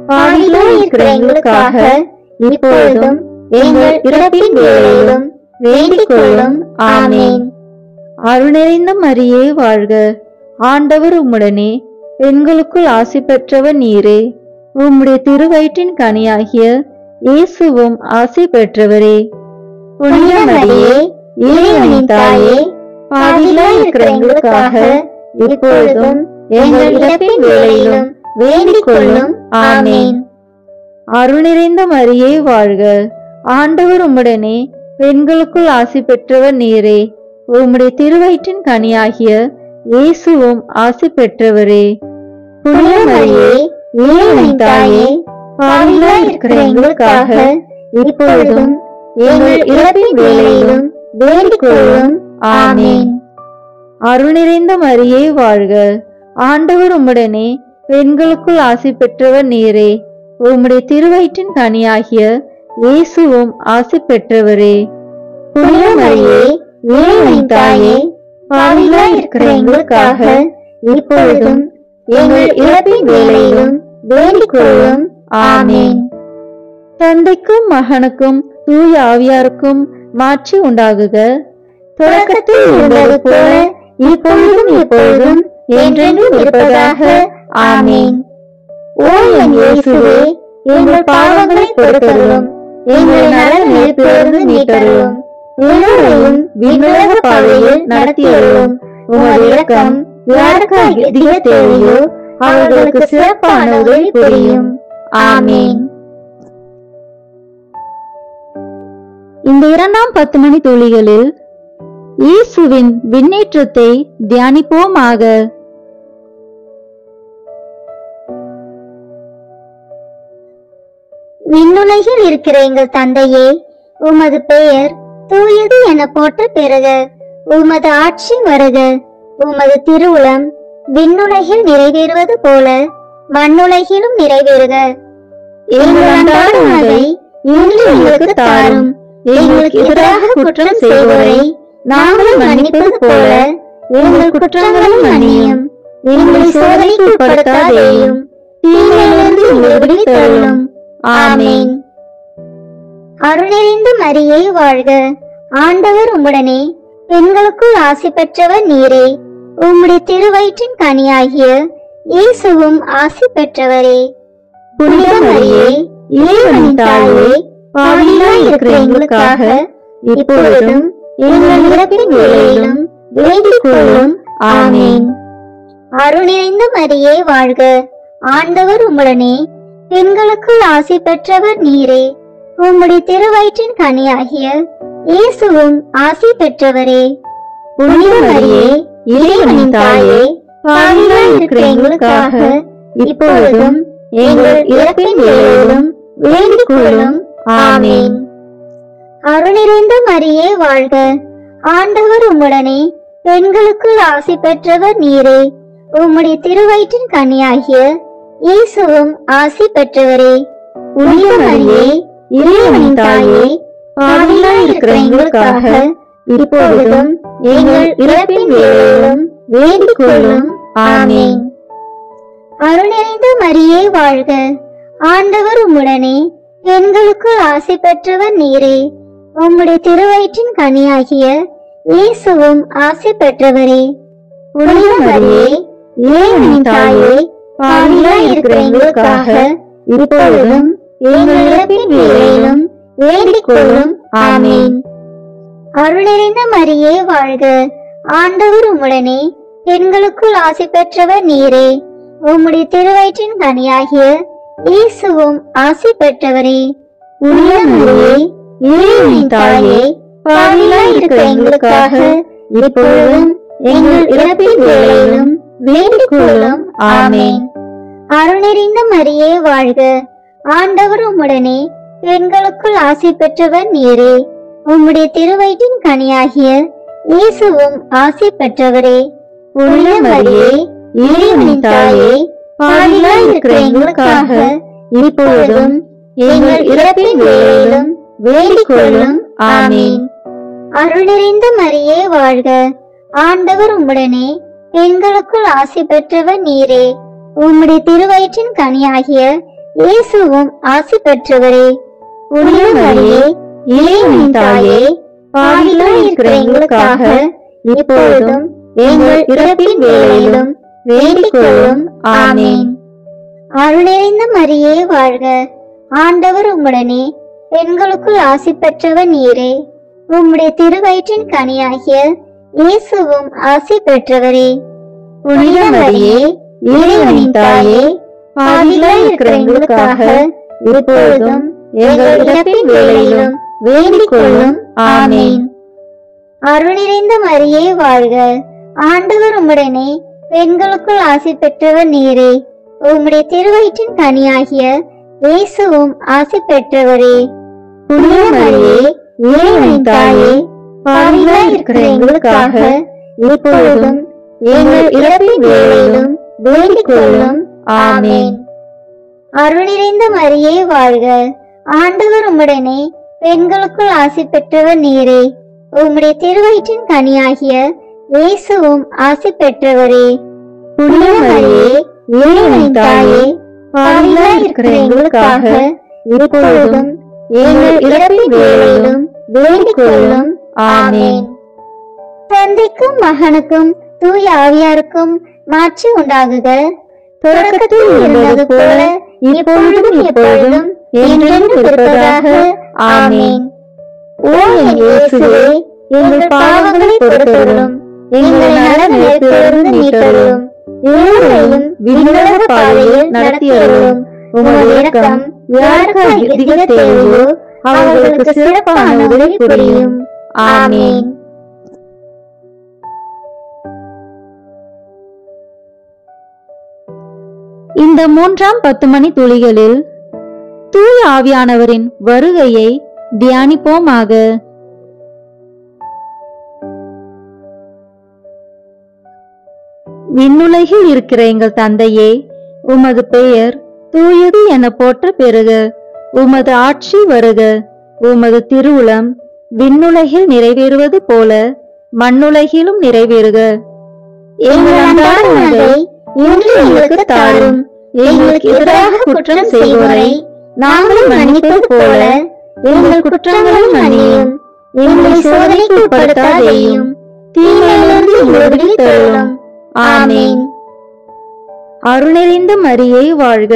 பாவிகளாய் இருக்கிற எங்களுக்காக இப்பொழுதும் எங்கள் இறப்பின் வேளையிலும் வேண்டிக் கொள்ளும். ஆமீன். அருள் நிறைந்த மரியே வாழ்க, ஆண்டவர் உம்முடனே, பெண்களுக்குள் ஆசி பெற்றவர் நீரே. உம்முடைய திருவயிற்றின் கனியாகிய இயேசுவும் ஆசி பெற்றவரே. புனித மரியே, இறைவனின் தாயே, பாவிகளாய் இருக்கிற எங்களுக்காக இப்பொழுதும் எங்கள் இறப்பின் வேளையிலும் வேண்டிக் கொள்ளும். ஆமென். அருள் நிறைந்த மரியே வாழ்க. ஆண்டவர் உம்முடனே, பெண்களுக்குள் ஆசி பெற்றவர் நீரே. உம்முடைய திருவயிற்றின் கனியாகிய இயேசுவும் ஆசி பெற்றவரே. புனித மரியே, இறைவனின் தாயே, பாவிகளாய் இருக்கிற எங்களுக்காக இப்பொழுதும் எங்கள் இறப்பின் வேளையிலும் வேண்டிக் கொள்ளும். ஆமென். அருள் நிறைந்த மரியே வாழ்க. ஆண்டவர் உம்முடனே, பெண்களுக்குள் ஆசி பெற்றவர் நீரே. உம்முடைய திருவயிற்றின் கனியாகிய இயேசுவும் ஆசி பெற்றவரே. புனித மரியே, இறைவனின் தாயே, பாவிகளாய் இருக்கிற எங்களுக்காக இப்பொழுதும் எங்கள் இறப்பின் வேளையிலும் வேண்டிக் கொள்ளும். ஆமென். தந்தைக்கும் மகனுக்கும் தூய ஆவியாருக்கும் மாட்சி உண்டாகுக. தொடக்கத்தில் இருந்தது போல இப்பொழுதும் எப்பொழுதும் என்றென்றும் இருப்பதாக. ஆமென். ஓ என் இயேசுவே, எங்கள் பாவங்களை பொறுத்தருளும், எங்களை நரகத்திலிருந்து மீட்டருளும், எல்லோரையும் விண்ணுலக பாதையில் நடத்தியருளும். உமது இரக்கம் யாருக்கு அதிக தேவையோ அவர்களுக்கு சிறப்பான உதவி புரியும். ஆமென். இந்த 2ஆம் 10 மணி துளிகளில் இயேசுவின் விண்ணேற்றத்தை தியானிப்போமாக. விண்ணுலகில் இருக்கிற எங்கள் தந்தையே, உமது பெயர் தூயது என போற்ற பெறுக. உமது ஆட்சி வருக. உமது திருவுளம் விண்ணுலகில் நிறைவேறுவது போல மண்ணுலகிலும் நிறைவேறுக. எங்கள் அன்றாட உணவை இன்று எங்களுக்கு தாரும். எங்களுக்கு எதிராக குற்றம் செய்வோரை நாங்கள் மன்னிப்பது போல எங்கள் குற்றங்களை மன்னியும். எங்களை சோதனைக்கு உட்படுத்தாதேயும், தீமையிலிருந்து எங்களை விடுவித்தருளும். ஆமென். அருள் நிறைந்த மரியே வாழ்க. ஆண்டவர் உம்முடனே, பெண்களுக்குள் ஆசி பெற்றவர் நீரே. உம்முடைய திருவயிற்றின் கனியாகிய இயேசுவும் ஆசி பெற்றவரே. புனித மரியே, இறைவனின் தாயே, பாவிகளாய் இருக்கிற எங்களுக்காக இப்பொழுதும் எங்கள் இறப்பின் வேளையிலும் வேண்டிக் கொள்ளும். ஆமென். அருள் நிறைந்த மரியே வாழ்க. ஆண்டவர் உம்முடனே, பெண்களுக்குள் ஆசி பெற்றவர் நீரே. உம்முடைய திருவயிற்றின் கனியாகிய இயேசுவும் ஆசி பெற்றவரே. புனித மரியே, இறைவனின் தாயே, பாவிகளாய் இருக்கிற எங்களுக்காக இப்பொழுதும் எங்கள் இறப்பின் வேளையிலும் வேண்டிக் கொள்ளும். ஆமென். அருள் நிறைந்த மரியே வாழ்க. ஆண்டவர் உம்முடனே, பெண்களுக்குள் ஆசி பெற்றவர் நீரே. உம்முடைய திருவயிற்றின் கனியாகிய இயேசுவும் ஆசி பெற்றவரே. புனித மரியே, இறைவனின் தாயே, பாவிகளாய் இருக்கிற எங்களுக்காக இப்பொழுதும் எங்கள் இறப்பின் வேளையிலும் வேண்டிக் கொள்ளும். ஆமென். அருள் நிறைந்த மரியே வாழ்க. ஆண்டவர் உம்முடனே, பெண்களுக்குள் ஆசி பெற்றவர் நீரே. உம்முடைய திருவயிற்றின் கனியாகிய இயேசுவும் ஆசி பெற்றவரே. புனித மரியே, இறைவனின் தாயே, பாவிகளாய் இருக்கிற எங்களுக்காக இப்பொழுதும் எங்கள் இறப்பின் வேளையிலும் வேண்டிக் கொள்ளும். ஆமென். அருள் நிறைந்த மரியே வாழ்க. ஆண்டவர் உம்முடனே, பெண்களுக்குள் ஆசி பெற்றவர் நீரே. உம்முடைய திருவயிற்றின் கனியாகிய இயேசுவும் ஆசி பெற்றவரே. புனித மரியே, இறைவனின் தாயே, பாவிகளாய் இருக்கிற எங்களுக்காக இப்பொழுதும் எங்கள் இறப்பின் வேளையிலும் வேண்டிக் கொள்ளும். ஆமென். அருள் நிறைந்த மரியே வாழ்க. ஆண்டவர் உம்முடனே, பெண்களுக்குள் ஆசி பெற்றவர் நீரே. உம்முடைய திருவயிற்றின் கனியாகிய இயேசுவும் ஆசி பெற்றவரே. புனித மரியே, இறைவனின் தாயே, பாவிகளாய் இருக்கிற எங்களுக்காக இப்பொழுதும் எங்கள் இறப்பின் வேளையிலும் வேண்டிக் கொள்ளும். ஆமென். அருள் நிறைந்த மரியே வாழ்க. ஆண்டவர் உம்முடனே, பெண்களுக்குள் ஆசி பெற்றவர் நீரே. உம்முடைய திருவயிற்றின் கனியாகிய இயேசுவும் ஆசி பெற்றவரே. புனித மரியே, இறைவனின் தாயே, பாவிகளாய் இருக்கிற எங்களுக்காக இப்பொழுதும் எங்கள் இறப்பின் வேளையிலும் வேண்டிக் கொள்ளும். ஆமென். அருள் நிறைந்த மரியே வாழ்க. ஆண்டவர் உம்முடனே பெண்களுக்குள் ஆசி பெற்றவர் நீரே. உம்முடைய திருவயிற்றின் கனியாகிய இயேசுவும் ஆசி பெற்றவரே. புனித மரியே, இறைவனின் தாயே, பாவிகளாய் இருக்கிற எங்களுக்காக இப்பொழுதும் எங்கள் இறப்பின் வேளையிலும் வேண்டிக் கொள்ளும். ஆமென். அருள் நிறைந்த மரியே வாழ்க. ஆண்டவர் உம்முடனே பெண்களுக்குள் ஆசி பெற்றவர் நீரே. உம்முடைய திருவயிற்றின் கனியாகிய இயேசுவும் ஆசி பெற்றவரே. புனித மரியே, இறைவனின் தாயே, பாவிகளாய் இருக்கிற எங்களுக்காக இப்பொழுதும் எங்கள் இறப்பின் வேளையிலும் வேண்டிக் கொள்ளும். ஆமென். அருள் நிறைந்த மரியே வாழ்க. ஆண்டவர் உம்முடனே பெண்களுக்குள் ஆசி பெற்றவர் நீரே. உம்முடைய திருவயிற்றின் கனியாகிய இயேசுவும் ஆசி பெற்றவரே. புனித மரியே, இறைவனின் தாயே, பாவிகளாய் இருக்கிற எங்களுக்காக இப்பொழுதும் எங்கள் இறப்பின் வேளையிலும் வேண்டிக் கொள்ளும். ஆமென். தந்தைக்கும் மகனுக்கும் தூய ஆவியாருக்கும் மாட்சி உண்டாகுக. தொடக்கத்தில் இருந்தது போல இப்பொழுதும் எப்பொழுதும் என்றென்றும் இருப்பதாக. ஆமென். ஓ என் இயேசுவே, எங்கள் பாவங்களை பொறுத்தருளும், எங்கள் நலநிலையத்திலிருந்து மீட்டருளும், எல்லோரையும் விண்ணுலக பாதையில் நடத்தியருளும். உமது இரக்கம் யாருக்கு அதிக தேவையோ அவர்களுக்கு சிறப்பான உதவி புரியும். ஆமென். இந்த 3ஆம் 10 மணி துளிகளில் தூய ஆவியானவரின் வருகையை தியானிப்போமாக. விண்ணுலகில் இருக்கிற எங்கள் தந்தையே, உமது பெயர் தூயது என போற்ற பெறுக. உமது ஆட்சி வருக. உமது திருவுளம் விண்ணுலகில் நிறைவேறுவது போல மண்ணுலகிலும் நிறைவேறுக. எங்கள் அன்றாட உணவை இன்று எங்களுக்கு தாரும். எங்களுக்கு எதிராக குற்றம் செய்வோரை நாங்கள் மன்னிப்பது போல எங்கள் குற்றங்களை மன்னியும். எங்களை சோதனைக்கு உட்படுத்தாதேயும், தீமையிலிருந்து எங்களை விடுவித்தருளும். ஆமென். அருள் நிறைந்த மரியே வாழ்க.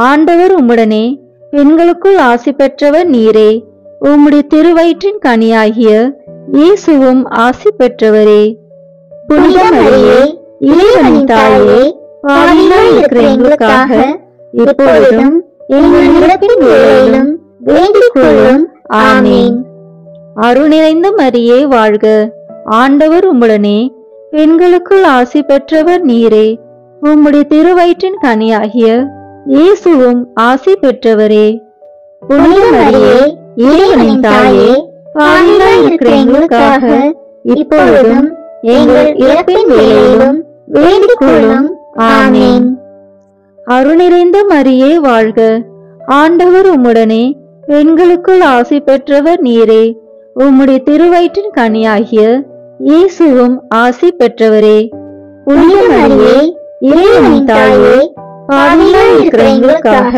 ஆண்டவர் உம்முடனே பெண்களுக்குள் ஆசி பெற்றவர் நீரே. உம்முடைய திருவயிற்றின் கனியாகிய இயேசுவும் ஆசி பெற்றவரே. புனித மரியே, இறைவனின் தாயே, பாவிகளாய் இருக்கிற எங்களுக்காக இப்பொழுதும் எங்கள் இறப்பின் வேளையிலும் வேண்டிக் கொள்ளும். ஆமென். அருள் நிறைந்த மரியே வாழ்க. ஆண்டவர் உம்முடனே பெண்களுக்குள் ஆசி பெற்றவர் நீரே. உம்முடைய திருவயிற்றின் கனியாகிய இயேசுவும் ஆசி பெற்றவரே. புனித மரியே, இறைவனின் தாயே, பாவிகளாய் இருக்கிற எங்களுக்காக இப்பொழுதும் எங்கள் இறப்பின் வேளையிலும் வேண்டிக் கொள்ளும். ஆமென். அருள் நிறைந்த மரியே வாழ்க. ஆண்டவர் உம்முடனே பெண்களுக்குள் ஆசி பெற்றவர் நீரே. உம்முடைய திருவயிற்றின் கனியாகிய இயேசுவும் ஆசி பெற்றவரே. புனித மரியே, இறைவனின் தாயே, பாவிகளாய் இருக்கிற எங்களுக்காக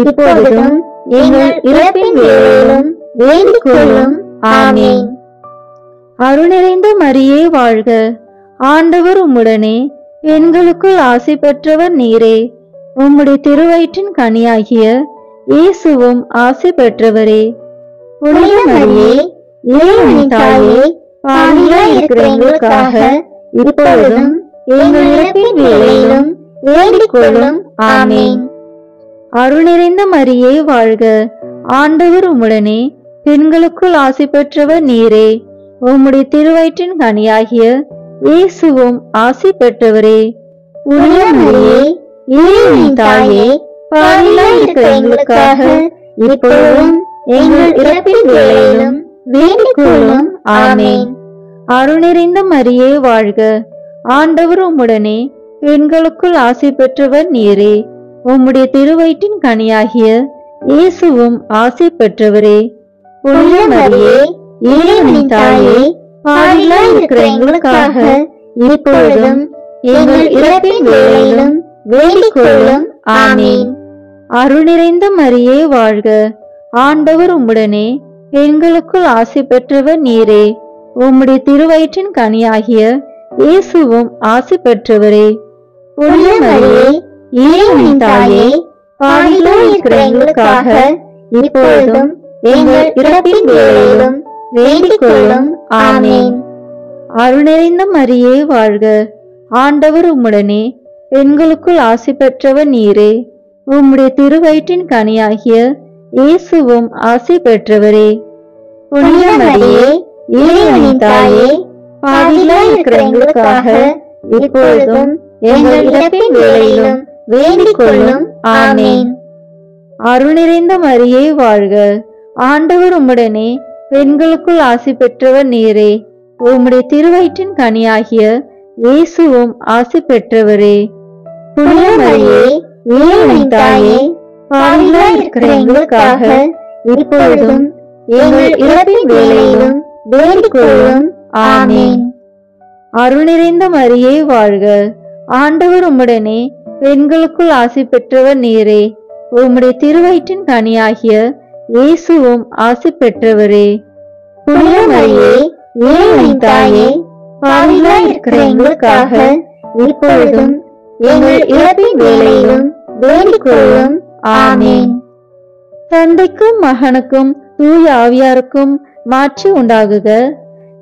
இப்பொழுதும் எங்கள் இறப்பின் வேளையிலும் வேண்டிக் கொள்ளும். ஆமென். அருள் நிறைந்த மரியே வாழ்க. ஆண்டவர் உம்முடனே பெண்களுக்குள் ஆசி பெற்றவர் நீரே. உம்முடைய திருவயிற்றின் கனியாகிய இயேசுவும் ஆசி பெற்றவரே. புனித மரியே, இறைவனின் தாயே, பாவிகளாய் இருக்கிற எங்களுக்காக இப்பொழுதும் எங்கள் இறப்பின் வேளையிலும் வேண்டிக் கொள்ளும். ஆமென். அருள் நிறைந்த மரியே வாழ்க. ஆண்டவர் உம்முடனே பெண்களுக்குள் ஆசி பெற்றவர் நீரே. உம்முடைய திருவயிற்றின் கனியாகிய இயேசுவும் ஆசி பெற்றவரே. புனித மரியே, இறைவனின் தாயே, பாவிகளாய் இருக்கிற எங்களுக்காக இப்பொழுதும் எங்கள் இறப்பின் வேளையிலும் வேண்டிக் கொள்ளும். ஆமென். அருள் நிறைந்த மரியே வாழ்க. ஆண்டவர் உம்முடனே பெண்களுக்குள் ஆசி பெற்றவர் நீரே. உம்முடைய திருவயிற்றின் கனியாகிய இயேசுவும் ஆசி பெற்றவரே. புனித மரியே, இறைவனின் தாயே, பாவிகளாய் இருக்கிற எங்களுக்காக இப்பொழுதும் எங்கள் இறப்பின் வேளையிலும் வேண்டிக் கொள்ளும். ஆமென். அருள் நிறைந்த மரியே வாழ்க. ஆண்டவர் உம்முடனே பெண்களுக்குள் ஆசி பெற்றவர் நீரே. உம்முடைய திருவயிற்றின் கனியாகிய இயேசுவும் ஆசி பெற்றவரே. புனித மரியே, இறைவனின் தாயே, பாவிகளாய் இருக்கிற எங்களுக்காக இப்பொழுதும் எங்கள் இறப்பின் வேளையிலும் வேண்டிக் கொள்ளும். ஆமென். அருள் நிறைந்த மரியே வாழ்க, ஆண்டவர் உம்முடனே, பெண்களுக்குள் ஆசி பெற்றவர் நீரே. உம்முடைய திருவயிற்றின் கனியாகிய இயேசுவும் ஆசி பெற்றவரே. புனித மரியே, இறைவனின் தாயே, பாவிகளாய் இருக்கிற எங்களுக்காக இப்பொழுதும் எங்கள் இறப்பின் வேளையிலும் வேண்டிக் கொள்ளும். ஆமென். அருள் நிறைந்த மரியே வாழ்க, ஆண்டவர் உம்முடனே, பெண்களுக்குள் ஆசி பெற்றவர் நீரே. உம்முடைய திருவயிற்றின் கனியாகிய இயேசுவும் ஆசி பெற்றவரே. புனித மரியே, இறைவனின் தாயே, பாவிகளாய் இருக்கிற எங்களுக்காக இப்பொழுதும் எங்கள் இறப்பின் வேளையிலும் வேண்டிக் கொள்ளும். ஆமென். அருள் நிறைந்த மரியே வாழ்க, ஆண்டவர் உம்முடனே, பெண்களுக்குள் ஆசி பெற்றவர் நீரே. உம்முடைய திருவயிற்றின் கனியாகிய இயேசுவும் ஆசி பெற்றவரே. புனித மரியே, இறைவனின் தாயே, பாவிகளாய் இருக்கிற எங்களுக்காக இப்பொழுதும் எங்கள் இறப்பின் வேளையிலும் வேண்டிக் கொள்ளும். ஆமென். தந்தைக்கும் மகனுக்கும் தூய ஆவியாருக்கும் மாட்சி உண்டாகுக.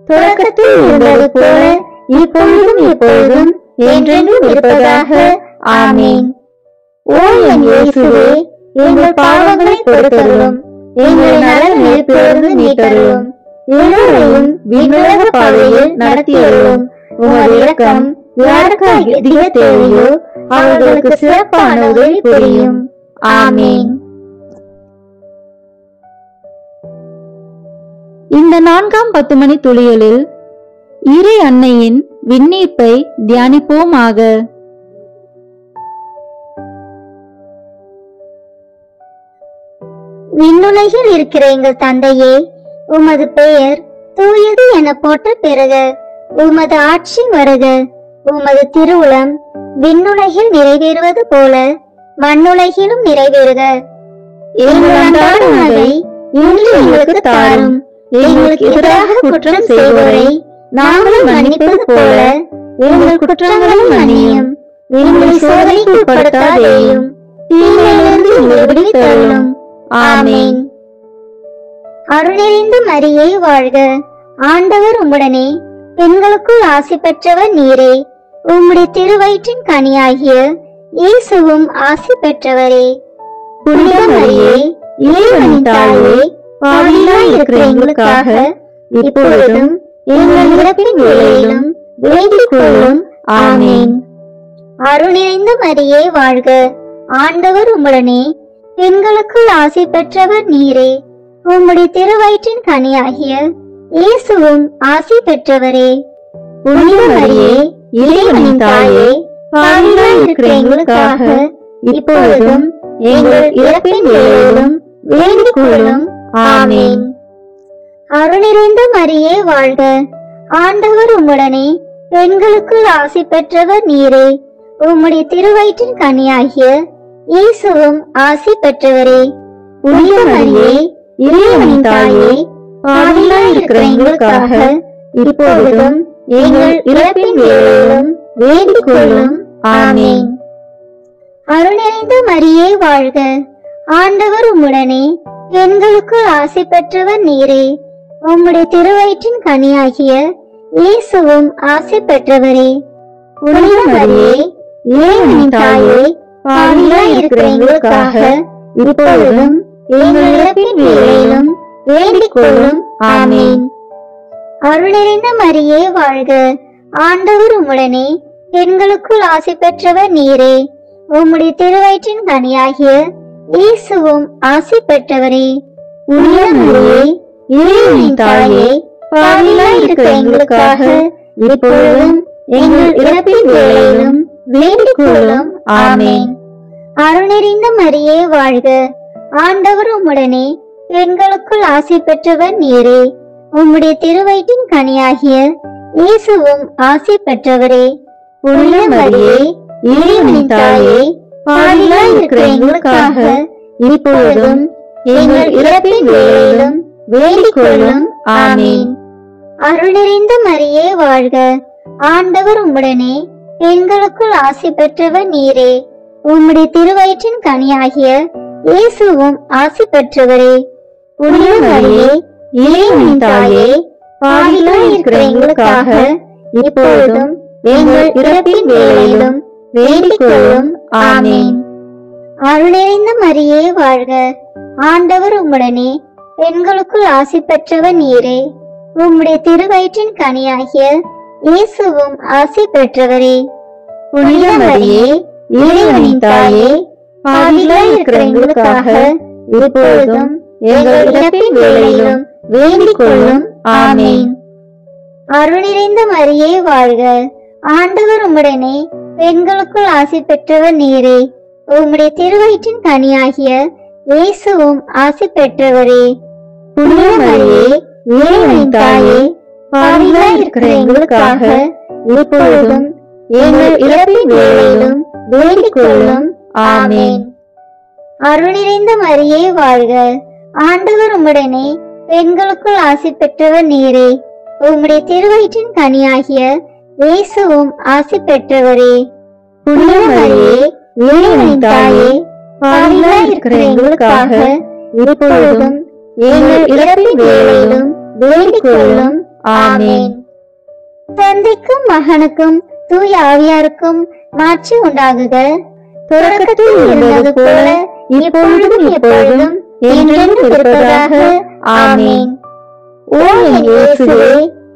தொடக்கத்தில் இருந்தது போல இப்பொழுதும் எப்பொழுதும் என்றென்றும் இருப்பதாக. ஆமென். ஓ என் இயேசுவே, எங்கள் பாவங்களை பொறுத்தருளும், எங்களை நரக நெருப்பிலிருந்து மீட்டருளும், எல்லோரையும் விண்ணுலக பாதையில் நடத்தியருளும். உமது இரக்கம் யாருக்கு அதிக தேவையோ அவர்களுக்கு சிறப்பான உதவி புரியும். ஆமென். இந்த 4ஆம் 10 மணி துளிகளில் இறை அன்னையின் விண்ணீர்ப்பை தியானிப்போமாக. விண்ணுலகில் இருக்கிற எங்கள் தந்தையே, உமது பெயர் தூயது என போற்ற பெறுக. உமது ஆட்சி வருக. உமது திருவுளம் விண்ணுலகில் நிறைவேறுவது போல மண்ணுலகிலும் நிறைவேறுக. எங்கள் அன்றாட உணவை இன்று எங்களுக்கு தாரும். எங்களுக்கு எதிராக குற்றம் செய்வோரை நாங்கள் மன்னிப்பது போல எங்கள் குற்றங்களை மன்னியும். எங்களை சோதனைக்கு உட்படுத்தாதேயும், தீமையிலிருந்து எங்களை விடுவித்தருளும். ஆமென். அருள் நிறைந்த மரியே வாழ்க, ஆண்டவர் உம்முடனே, பெண்களுக்குள் ஆசி பெற்றவர் நீரே. உம்முடைய திருவயிற்றின் கனியாகிய இயேசுவும் ஆசி பெற்றவரே. புனித மரியே, இறைவனின் தாயே, பாவிகளாய் இருக்கிற எங்களுக்காக இப்பொழுதும் எங்கள் இறப்பின் வேளையிலும் வேண்டிக் கொள்ளும். ஆமென். அருள் நிறைந்த மரியே வாழ்க, ஆண்டவர் உம்முடனே, பெண்களுக்குள் ஆசி பெற்றவர் நீரே. உம்முடைய திருவயிற்றின் கனியாகிய இயேசுவும் ஆசி பெற்றவரே. புனித மரியே, இறைவனின் தாயே, பாவிகளாய் இருக்கிற எங்களுக்காக இப்பொழுதும் எங்கள் இறப்பின் வேளையிலும் வேண்டிக் கொள்ளும். ஆமென். அருள் நிறைந்த மரியே வாழ்க, ஆண்டவர் உம்முடனே, பெண்களுக்குள் ஆசி பெற்றவர் நீரே. உம்முடைய திருவயிற்றின் கனியாகிய இயேசுவும் ஆசி பெற்றவரே. புனித மரியே, இறைவனின் தாயே, பாவிகளாய் இருக்கிற எங்களுக்காக இப்பொழுதும் எங்கள் இறப்பின் வேளையிலும் வேண்டிக் கொள்ளும். ஆமென். அருள் நிறைந்த மரியே வாழ்க, ஆண்டவர் உம்முடனே, பெண்களுக்குள் ஆசி பெற்றவர் நீரே. உம்முடைய திருவயிற்றின் கனியாகிய இயேசுவும் ஆசி பெற்றவரே. புனித மரியே, இறைவனின் தாயே, பாவிகளாய் இருக்கிற எங்களுக்காக இப்பொழுதும் எங்கள் இறப்பின் வேளையிலும் வேண்டிக் கொள்ளும். ஆமென். அருள் நிறைந்த மரியே வாழ்க, ஆண்டவர் உம்முடனே, பெண்களுக்குள் ஆசி பெற்றவர் நீரே. உம்முடைய திருவயிற்றின் கனியாகிய இயேசுவும் ஆசி பெற்றவரே. புனித மரியே, இறைவனின் தாயே, பாவிகளாய் இருக்கிற எங்களுக்காக இப்பொழுதும் எங்கள் இறப்பின் வேளையிலும் வேண்டிக் கொள்ளும். ஆமென். அருள் நிறைந்த மரியே வாழ்க, ஆண்டவர் உம்முடனே, பெண்களுக்குள் ஆசி பெற்றவர் நீரே. உம்முடைய திருவயிற்றின் கனியாகிய இயேசுவும் ஆசி பெற்றவரே. புனித மரியே, இறைவனின் தாயே, பாவிகளாய் இருக்கிற எங்களுக்காக இப்பொழுதும் எங்கள் இறப்பின் வேளையிலும் வேண்டிக் கொள்ளும். ஆமென். அருள் நிறைந்த மரியே வாழ்க, ஆண்டவர் உம்முடனே, பெண்களுக்குள் ஆசி பெற்றவர் நீரே. உம்முடைய திருவயிற்றின் கனியாகிய இயேசுவும் ஆசி பெற்றவரே. புனித மரியே, இறைவனின் தாயே, பாவிகளாய் இருக்கிற எங்களுக்காக இப்பொழுதும் எங்கள் இறப்பின் வேளையிலும் வேண்டிக் கொள்ளும். ஆமென். அருள் நிறைந்த மரியே வாழ்க, ஆண்டவர் உம்முடனே, பெண்களுக்குள் ஆசி பெற்றவர் நீரே. உம்முடைய திருவயிற்றின் கனியாகிய இயேசுவும் ஆசி பெற்றவரே. புனித மரியே, இறைவனின் தாயே, பாவிகளாய் இருக்கிற எங்களுக்காக இப்பொழுதும் எங்கள் இறப்பின் வேளையிலும் வேண்டிக் கொள்ளும். ஆமென். அருள் நிறைந்த மரியே வாழ்க, ஆண்டவர் உம்முடனே, பெண்களுக்குள் ஆசி பெற்றவர் நீரே. உம்முடைய திருவயிற்றின் கனியாகிய இயேசுவும் ஆசி பெற்றவரே. புனித மரியே, இறைவனின் தாயே, பாவிகளாய் இருக்கிற எங்களுக்காக இப்பொழுதும் எங்கள் இறப்பின் வேளையிலும் வேண்டிக் கொள்ளும். ஆமென். அருள் நிறைந்த மரியே வாழ்க, ஆண்டவர் உம்முடனே, பெண்களுக்குள் ஆசி பெற்றவர் நீரே. உம்முடைய திருவயிற்றின் கனியாகிய இயேசுவும் ஆசி பெற்றவரே. புனித மரியே, இறைவனின் தாயே, பாவிகளாய் இருக்கிற எங்களுக்காக இப்பொழுதும் எங்கள் இறப்பின் வேளையிலும் வேண்டிக் கொள்ளும். ஆமென். தந்தைக்கும் மகனுக்கும் தூய ஆவியாருக்கும் மாட்சி உண்டாகுக. தொடக்கத்தில் இருந்தது போல இப்பொழுதும் எப்பொழுதும் என்றென்றும் இருப்பதாக. ஆமென். ஓ என் இயேசுவே,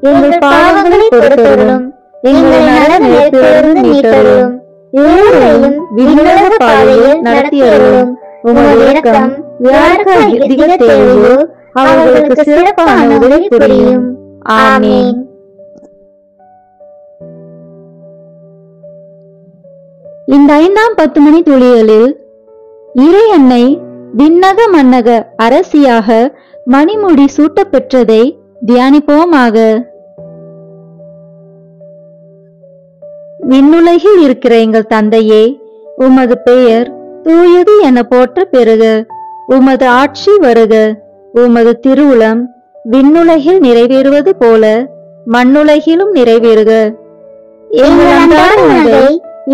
எங்கள் பாவங்களை பொறுத்தருளும், எங்களை நரக நெருப்பிலிருந்து மீட்டருளும், ஏழையும் விண்ணுலக பாதையில் நடத்தியருளும். உமது இரக்கம் யாருக்கு அதிக தேவையோ அவர்களுக்கு சிறப்பான உதவி புரியும். ஆமென். இந்த 5ஆம் 10 மணி துளிகளில் இறை அன்னை விண்ணக மன்னக அரசியாக மணிமுடி சூட்டப் பெற்றதை தியானிப்போமாக. விண்ணுலகில் இருக்கிற எங்கள் தந்தையே, உமது பெயர் தூயது என போற்ற பெறுக. உமது ஆட்சி வருக. உமது திருவுளம் விண்ணுலகில் நிறைவேறுவது போல மண்ணுலகிலும் நிறைவேறுக. எங்கள் அன்றாட உணவை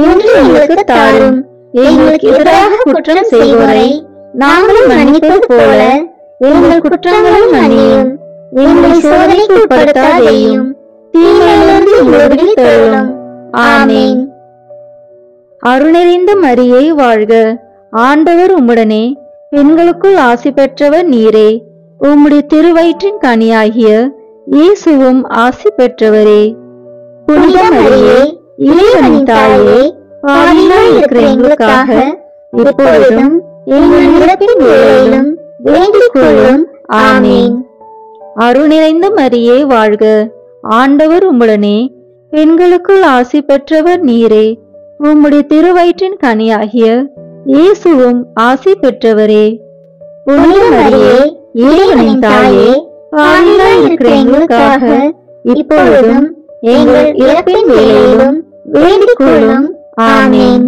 இன்று எங்களுக்கு தாரும். எங்களுக்கு எதிராக குற்றம் செய்வோரை நாங்கள் மன்னிப்பது போல எங்கள் குற்றங்களை மன்னியும். எங்களை சோதனைக்கு உட்படுத்தாதேயும், தீமையிலிருந்து எங்களை விடுவித்தருளும். ஆமென். அருள் நிறைந்த மரியே வாழ்க, ஆண்டவர் உம்முடனே, பெண்களுக்குள் ஆசி பெற்றவர் நீரே. உம்முடைய திருவயிற்றின் கனியாகிய இயேசுவும் ஆசி பெற்றவரே. புனித மரியே, இறைவனின் தாயே, பாவிகளாய் இருக்கிற எங்களுக்காக இப்பொழுதும் எங்கள் இறப்பின் வேளையிலும் வேண்டிக் கொள்ளும். ஆமென். அருள் நிறைந்த மரியே வாழ்க, ஆண்டவர் உம்முடனே, பெண்களுக்குள் ஆசி பெற்றவர் நீரே. உம்முடைய திருவயிற்றின் கனியாகிய இயேசுவும் ஆசி பெற்றவரே. புனித மரியே, இறைவனின் தாயே, பாவிகளாய் இருக்கிற எங்களுக்காக இப்பொழுதும் எங்கள் இறப்பின் வேளையிலும் வேண்டிக் கொள்ளும். ஆமென்.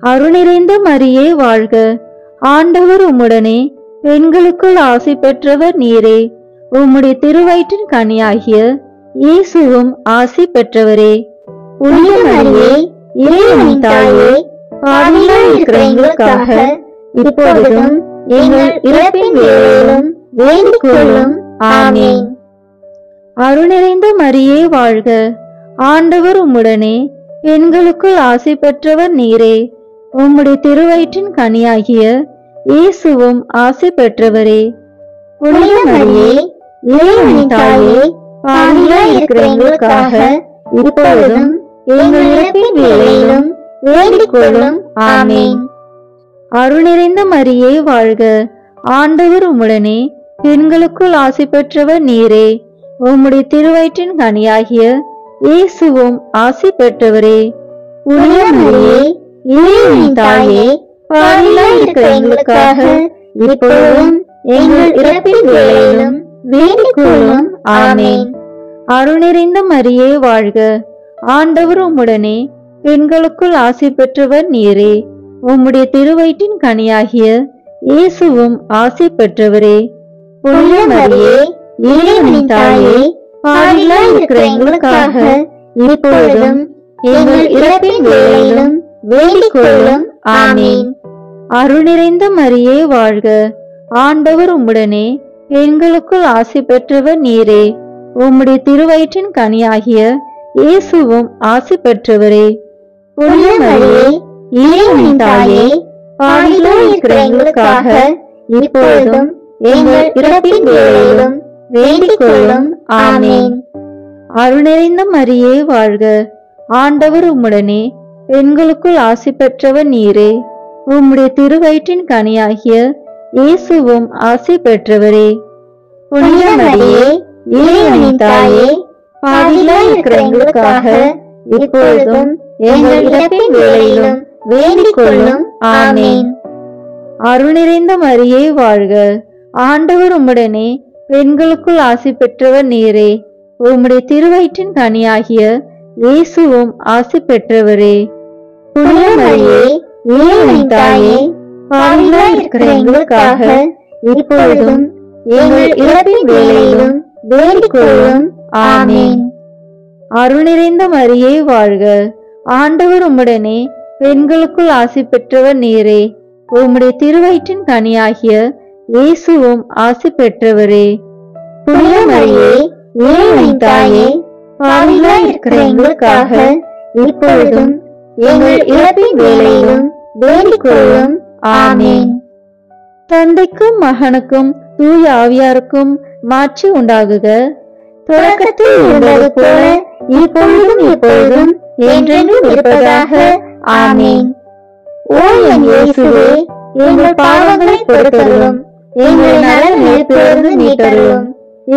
அருள் நிறைந்த மரியே வாழ்க, ஆண்டவர் உம்முடனே, பெண்களுக்குள் ஆசி பெற்றவர் நீரே. உம்முடைய திருவயிற்றின் கனியாகிய இயேசுவும் ஆசி பெற்றவரே. புனித மரியே, இறைவனின் தாயே, பாவிகளாய் இருக்கிற எங்களுக்காக இப்பொழுதும் எங்கள் இறப்பின் வேளையிலும் வேண்டிக் கொள்ளும். ஆமென். அருள் நிறைந்த மரியே வாழ்க, ஆண்டவர் உம்முடனே, பெண்களுக்குள் ஆசி பெற்றவர் நீரே. உம்முடைய திருவயிற்றின் கனியாகிய இயேசுவும் ஆசி பெற்றவரே. புனித மரியே, இறைவனின் தாயே, பாவிகளாய் இருக்கிற எங்களுக்காக இப்பொழுதும் எங்கள் இறப்பின் வேளையிலும் வேண்டிக் கொள்ளும். ஆமென். அருள் நிறைந்த மரியே வாழ்க, ஆண்டவர் உம்முடனே, பெண்களுக்குள் ஆசி பெற்றவர் நீரே. உம்முடைய திருவயிற்றின் கனியாகிய இயேசுவும் ஆசி பெற்றவரே. புனித மரியே, இறைவனின் தாயே, பாவிகளாய் இருக்கிற எங்களுக்காக இப்பொழுதும் எங்கள் இறப்பின் வேளையிலும் வேண்டிக் கொள்ளும். ஆமென். அருள் நிறைந்த மரியே வாழ்க, ஆண்டவர் உம்முடனே, பெண்களுக்குள் ஆசி பெற்றவர் நீரே. உம்முடைய திருவயிற்றின் கனியாகிய இயேசுவும் ஆசி பெற்றவரே. புனித மரியே, இறைவனின் தாயே, பாவிகளாய் இருக்கிற எங்களுக்காக இப்பொழுதும் எங்கள் இறப்பின் வேளையிலும் வேண்டிக் கொள்ளும். ஆமென். அருள் நிறைந்த மரியே வாழ்க, ஆண்டவர் உம்முடனே, பெண்களுக்குள் ஆசி பெற்றவர் நீரே. உம்முடைய திருவயிற்றின் கனியாகிய இயேசுவும் ஆசி பெற்றவரே. புனித மரியே, இறைவனின் தாயே, பாவிகளாய் இருக்கிற எங்களுக்காக இப்பொழுதும் எங்கள் இறப்பின் வேளையிலும் வேண்டிக் கொள்ளும். ஆமென். அருள் நிறைந்த மரியே வாழ்க, ஆண்டவர் உம்முடனே, பெண்களுக்குள் ஆசி பெற்றவர் நீரே. உம்முடைய திருவயிற்றின் கனியாகிய இயேசுவும் ஆசி பெற்றவரே. புனித மரியே, இறைவனின் தாயே, பாவிகளாய் இருக்கிற எங்களுக்காக இப்பொழுதும் எங்கள் இறப்பின் வேளையிலும் வேண்டிக் கொள்ளும். ஆமென். அருள் நிறைந்த மரியே வாழ்க, ஆண்டவர் உம்முடனே, பெண்களுக்குள் ஆசி பெற்றவர் நீரே. உம்முடைய திருவயிற்றின் கனியாகிய இயேசுவும் ஆசி பெற்றவரே. புனித மரியே, இறைவனின் தாயே, பாவிகளாய் இருக்கிற எங்களுக்காக இப்பொழுதும் எங்கள் இறப்பின் வேளையிலும் வேண்டிக் கொள்ளும். ஆமென். அருள் நிறைந்த மரியே வாழ்க, ஆண்டவர் உம்முடனே, பெண்களுக்குள் ஆசி பெற்றவர் நீரே. உம்முடைய திருவயிற்றின் கனியாகிய இயேசுவும் ஆசி பெற்றவரே. புனித மரியே, இறைவனின் தாயே, பாவிகளாய் இருக்கிற எங்களுக்காக இப்பொழுதும் எங்கள் இறப்பின் வேளையிலும் வேண்டிக் கொள்ளும். ஆமென். தந்தைக்கும் மகனுக்கும் தூய ஆவியாருக்கும் மாட்சி உண்டாகுக. தொடக்கத்தில் இருந்தது போல இப்பொழுதும் எப்பொழுதும் என்றென்றும் இருப்பதாக. ஆமென். ஓ என் இயேசுவே, எங்கள் பாவங்களை பொறுத்தருளும், எங்கள் நலனிலிருந்து மீட்டருளும்,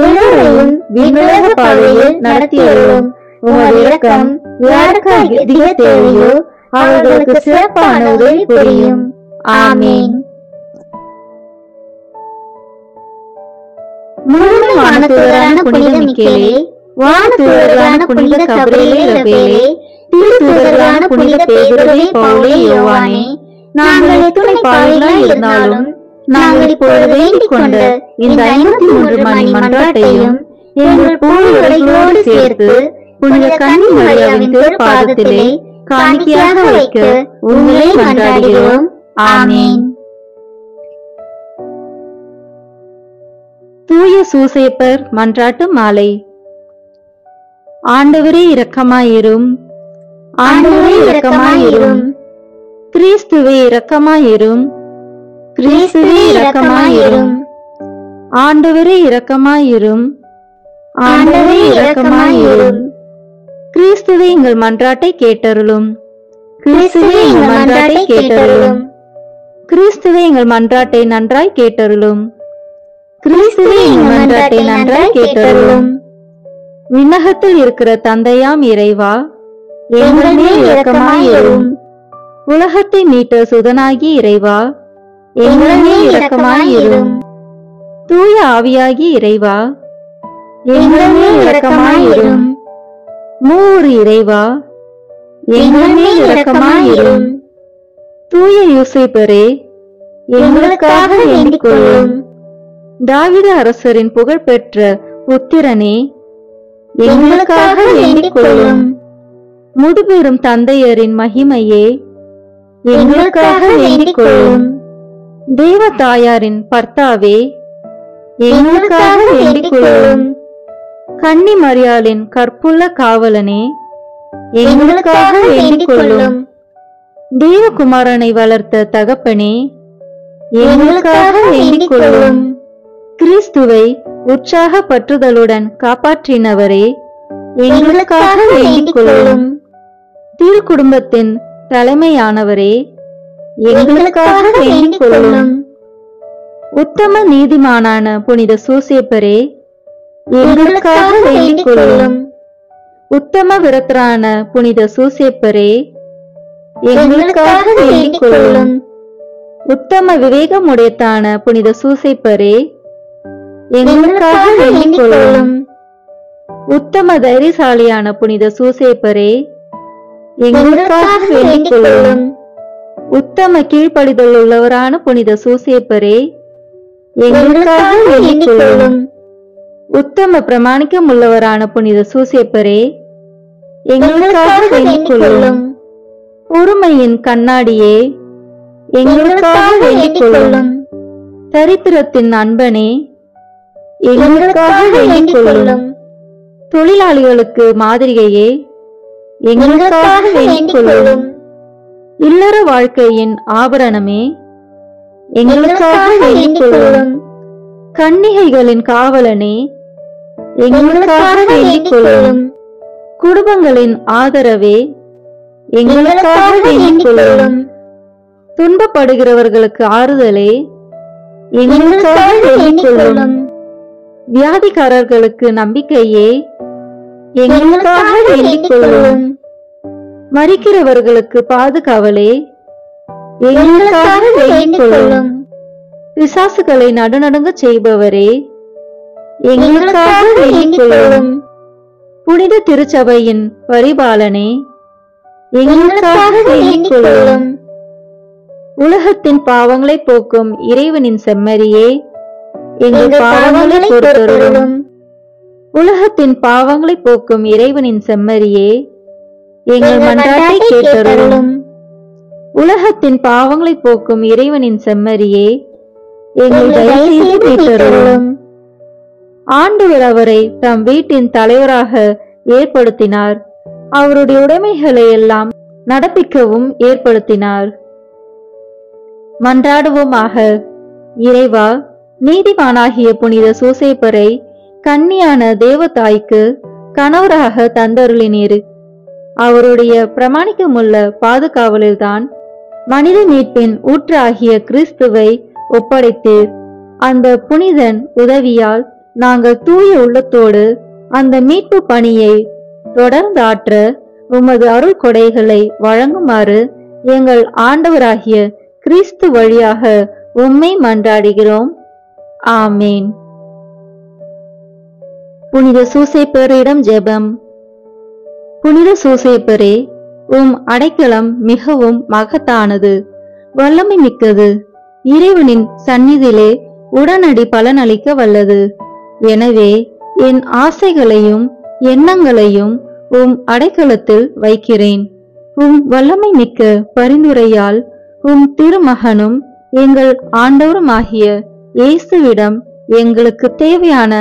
எல்லோரையும் விண்ணுலக பாதையில் நடத்தியருளும். உமது இரக்கம் யாருக்கு அதிக தேவையோ அவர்களுக்கு சிறப்பான உதவி புரியும். ஆமென். முழுமை வானதூதரான புனித மிக்கேலே, வானதூதர்களான புனித கபிரியேலே, ரபேலே, திருத்தூதர்களான புனித பேதுருவே, பவுலே, யோவானே, நாங்கள் எத்துணை பாவிகளாய் இருந்தாலும் நாங்கள் இப்பொழுது வேண்டிக் கொண்ட இந்த 53 மணி மன்றாட்டையும் எங்கள் பூவுரைகளோடு சேர்த்து புனித கன்னி மரியாவின் திருப்பாதத்திலே காணிக்கையாக வைக்க உங்களை மன்றாடுகிறோம். ஆமென். தூய சூசேப்பர் மன்றாட்டு மாலை. ஆண்டவரே இரக்கமாயிரும், ஆண்டவரே இரக்கமாயிரும், கிறிஸ்துவே இரக்கமாயிரும், கிறிஸ்துவே இரக்கமாயிரும், ஆண்டவரே இரக்கமாயிரும், ஆண்டவரே இரக்கமாயிரும், கிறிஸ்துவே எங்கள் மன்றாட்டை கேட்டருளும், கிறிஸ்துவே எங்கள் மன்றாட்டை கேட்டருளும், கிறிஸ்துவே எங்கள் மன்றாட்டை நன்றாய் கேட்டருளும், கிறிஸ்துவே எங்கள் மன்றாட்டை நன்றாய் கேட்டருளும். விண்ணகத்தில் இருக்கிற தந்தையாம் இறைவா, எங்கள் மேல் இரக்கமாயிரும், உலகத்தை மீட்ட சுதனாகி இறைவா, எங்கள் மேல் இரக்கமாயிரும், தூய ஆவியாகி இறைவா, எங்கள் மேல் இரக்கமாயிரும், மூவர் இறைவா, எங்கள் மேல் இரக்கமாயிரும், தூய யூசேப்பரே, எங்களுக்காக வேண்டிக் கொள்ளும், தாவீது அரசரின் புகழ்பெற்ற புத்திரனே, எங்களுக்காக வேண்டிக் கொள்ளும், முதுபெரும் தந்தையரின் மகிமையே, எங்களுக்காக வேண்டிக் கொள்ளும், தேவ தாயாரின் பர்த்தாவே, எங்களுக்காக வேண்டிக் கொள்ளும், கன்னி மரியாளின் கற்புள்ள காவலனே, எங்களுக்காக வேண்டிக் கொள்ளும், தேவகுமாரனை வளர்த்த தகப்பனே, எங்களுக்காக வேண்டிக் கொள்ளும், கிறிஸ்துவை உற்சாக பற்றுதலுடன் காப்பாற்றினவரே, எங்களுக்காக வேண்டிக் கொள்ளும், திரு குடும்பத்தின் தலைமையானவரே, எங்களுக்காக வேண்டிக் கொள்ளும், உத்தம நீதிமானான புனித சூசேப்பரே, எங்களுக்காக வேண்டிக் கொள்ளும், உத்தம விரத்தரான புனித சூசேப்பரே, எங்களுக்காக வேண்டிக் கொள்ளும், உத்தம விவேகமுடையத்தான புனித சூசேப்பரே, எங்களுக்காக வேண்டிக் கொள்ளும், உத்தம தைரியசாலியான புனித சூசேப்பரே, எங்களுக்காக வேண்டிக் கொள்ளும், உத்தம கீழ்ப்படிதல் உள்ளவரான புனித சூசேப்பரே, எங்களுக்காக வேண்டிக் கொள்ளும், உத்தம பிரமாணிக்கம் உள்ளவரான புனித சூசேப்பரே, எங்களுக்காக வேண்டிக் கொள்ளும், பொறுமையின் கண்ணாடியே, எங்களுக்காக வேண்டிக் கொள்ளும். தரித்திரத்தின் நண்பனே, எங்களுக்காக வேண்டிக் கொள்ளும். தொழிலாளிகளுக்கு மாதிரிகையே, எங்களுக்காக வேண்டிக் கொள்ளும். இல்லற வாழ்க்கையின் ஆபரணமே, எங்களுக்காக வேண்டிக் கொள்ளும். கன்னிகைகளின் காவலனே, எங்களுக்காக வேண்டிக் கொள்ளும். குடும்பங்களின் ஆதரவே, எங்களுக்காக வேண்டிக் கொள்ளும். துன்பப்படுகிறவர்களுக்கு ஆறுதலே, எங்களுக்காக வேண்டிக் கொள்ளும். வியாதிக்காரர்களுக்கு நம்பிக்கையே, எங்களுக்காக வேண்டிக் கொள்ளும். மரிக்கிறவர்களுக்கு பாதுகாவலே, எங்களுக்காக வேண்டிக் கொள்ளும். பிசாசுகளை நடுநடுங்க செய்பவரே, எங்களுக்காக வேண்டிக் கொள்ளும். புனித திருச்சபையின் பரிபாலனே, எங்களுக்காக வேண்டிக் கொள்ளும். உலகத்தின் பாவங்களை போக்கும் இறைவனின் செம்மறியே, எங்கள் பாவங்களை பொறுத்தருளும். உலகத்தின் பாவங்களை போக்கும் இறைவனின் செம்மறியே, எங்கள் மன்றாட்டை கேட்டருளும். உலகத்தின் பாவங்களை போக்கும் இறைவனின் செம்மறியே, எங்கள் தயவு செய்து மீட்டருளும். ஆண்டவர் அவரை தம் வீட்டின் தலைவராக ஏற்படுத்தினார். அவருடைய உடைமைகளை எல்லாம் நடப்பிக்கவும் ஏற்படுத்தினார். மன்றாடுவோமாக. இறைவா, நீதிமானாகிய புனித சூசேப்பரை கன்னியான தேவதாய்க்கு கணவராக தந்தருளினீர். அவருடைய பிரமாணிக்கமுள்ள பாதுகாவலில்தான் மனித மீட்பின் ஊற்றாகிய கிறிஸ்துவை ஒப்படைத்தீர். அந்த புனிதன் உதவியால் நாங்கள் தூய உள்ளத்தோடு அந்த மீட்பு பணியை தொடர்ந்து ஆற்ற உமது அருள் கொடைகளை வழங்குமாறு எங்கள் ஆண்டவராகிய கிறிஸ்து வழியாக உம்மை மன்றாடுகிறோம். ஆமேன். புனித சூசேப்பரிடம் ஜெபம். புனித சூசேப்பரே, உம் அடைக்கலம் மிகவும் மகத்தானது, வல்லமை மிக்கது. இறைவனின் சந்நிதியிலே உடனடி பலனளிக்க வல்லது. எனவே என் ஆசைகளையும் எண்ணங்களையும் உம் அடைக்கலத்தில் வைக்கிறேன். உம் வல்லமை மிக்க பரிந்துரையால் உம் திருமகனும் எங்கள் ஆண்டவருமாகிய இயேசுவிடம் எங்களுக்கு தேவையான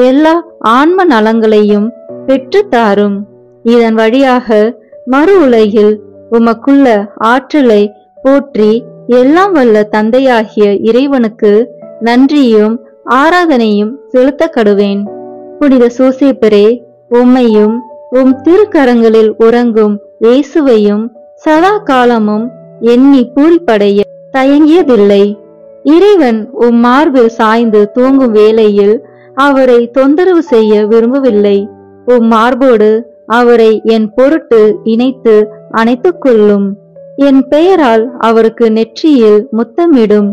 எல்லா ஆன்ம நலங்களையும் பெற்று தாரும். இதன் வழியாக மறு உலகில் உமக்குள்ள ஆற்றலை போற்றி எல்லாம் வல்ல தந்தையாகிய இறைவனுக்கு நன்றியும் ஆராதனையும் செலுத்த கடுவேன். புனித சூசேப்பரே, உம்மையும் உம் திருக்கரங்களில் உறங்கும் இயேசுவையும் சதா காலமும் எண்ணி பூரிப்படைய தயங்கியதில்லை. இறைவன் உம் மார்பில் சாய்ந்து தூங்கும் வேளையில் அவரை தொந்தரவு செய்ய விரும்பவில்லை. உம் மார்போடு அவரை என் பொருட்டு இணைத்து அணைத்துக் கொள்ளும். என் பெயரால் அவருக்கு நெற்றியில் முத்தமிடும்.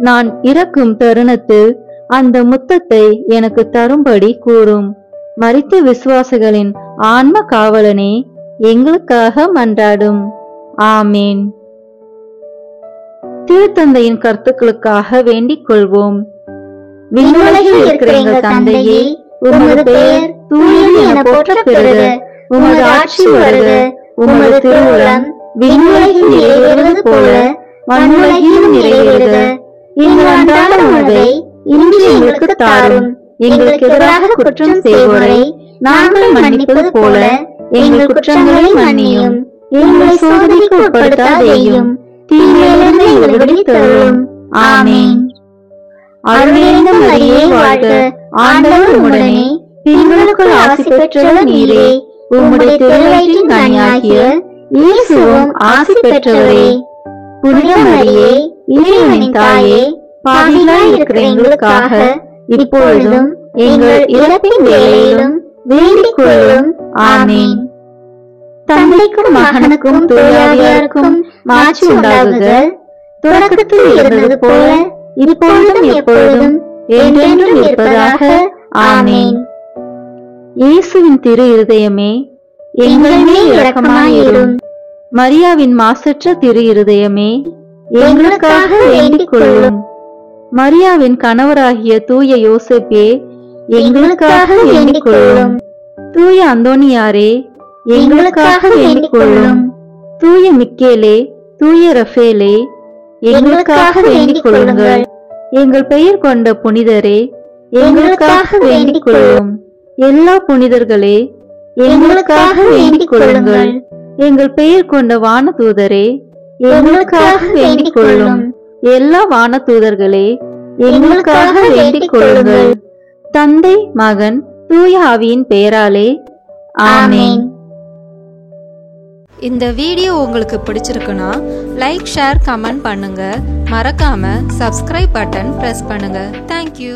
நான் இறக்கும் தருணத்தில் அந்த முத்தத்தை எனக்கு தரும்படி கூறும். மரித்த விசுவாசிகளின் ஆன்ம காவலனே, எங்களுக்காக மன்றாடும். ஆமேன். திருத்தந்தையின் கருத்துக்களுக்காக வேண்டிக் கொள்வோம். விண்ணுலகில் இருக்கிற எங்கள் தந்தையே, உமது பெயர் தூயது என போற்றப் பெறுக. உமது ஆட்சி வருக. உமது திருவுளம் விண்ணுலகில் நிறைவேறுவது போல மண்ணுலகிலும் நிறைவேறுக. எங்கள் அன்றாட உணவை இன்று எங்களுக்கு தாரும். எங்களுக்கு எதிராக குற்றம் செய்வோரை நாங்கள் மன்னிப்பது போல எங்கள் குற்றங்களை மன்னியும். எங்களை சோதனைக்கு உட்படுத்தாதேயும், தீமையிலிருந்து எங்களை விடுவித்தருளும். ஆமேன். அருள்நிறைந்த மரியே வாழ்க, ஆண்டவர் உம்முடனே, பெண்களுக்குள் ஆசி பெற்றவர் நீரே. உம்முடைய திருவயிற்றின் கனியாகிய இயேசுவும் ஆசி பெற்றவரே. புனித மரியே, இறைவனின் தாயே, பாவிகளாய் இருக்கிற எங்களுக்காக இப்பொழுதும் எங்கள் இறப்பின் வேளையிலும் வேண்டிக் கொள்ளும். ஆமேன். தந்தைக்கும் மகனுக்கும் தூயாவியாருக்கும் மாட்சி உண்டாகுக. தொடக்கத்தில் இருந்தது போல இப்பொழுதும் எப்பொழுதும் என்றென்றும் இருப்பதாக. ஆமேன். இயேசுவின் திரு இருதயமே, எங்கள் மேல் இரக்கமாயிரும். மரியாவின் மாசற்ற திரு இருதயமே, எங்களுக்காக வேண்டிக் கொள்ளும். மரியாவின் கணவராகிய தூய யோசேப்பே, எங்களுக்காக வேண்டிக் கொள்ளும். தூய அந்தோனியாரே, எங்களுக்காக வேண்டிக் கொள்ளும். தூய மிக்கேலே, தூய ரஃபேலே, எங்களுக்காக வேண்டிக் கொள்ளுங்கள். எங்கள் பெயர் கொண்ட புனிதரே, எங்களுக்காக வேண்டிக் கொள்ளும். எல்லா புனிதர்களே, எங்களுக்காக வேண்டிக் கொள்ளுங்கள். எங்கள் பெயர் கொண்ட வானதூதரே, எங்களுக்காக வேண்டிக் கொள்ளும். எல்லா வானதூதர்களே, எங்களுக்காக வேண்டிக் கொள்ளுங்கள். தந்தை, மகன், தூய ஆவியின் பெயராலே ஆமென். இந்த வீடியோ உங்களுக்கு பிடிச்சிருக்குன்னா லைக், ஷேர், கமெண்ட் பண்ணுங்க. மறக்காம சப்ஸ்கிரைப் பட்டன் பிரஸ் பண்ணுங்க. தேங்க்யூ.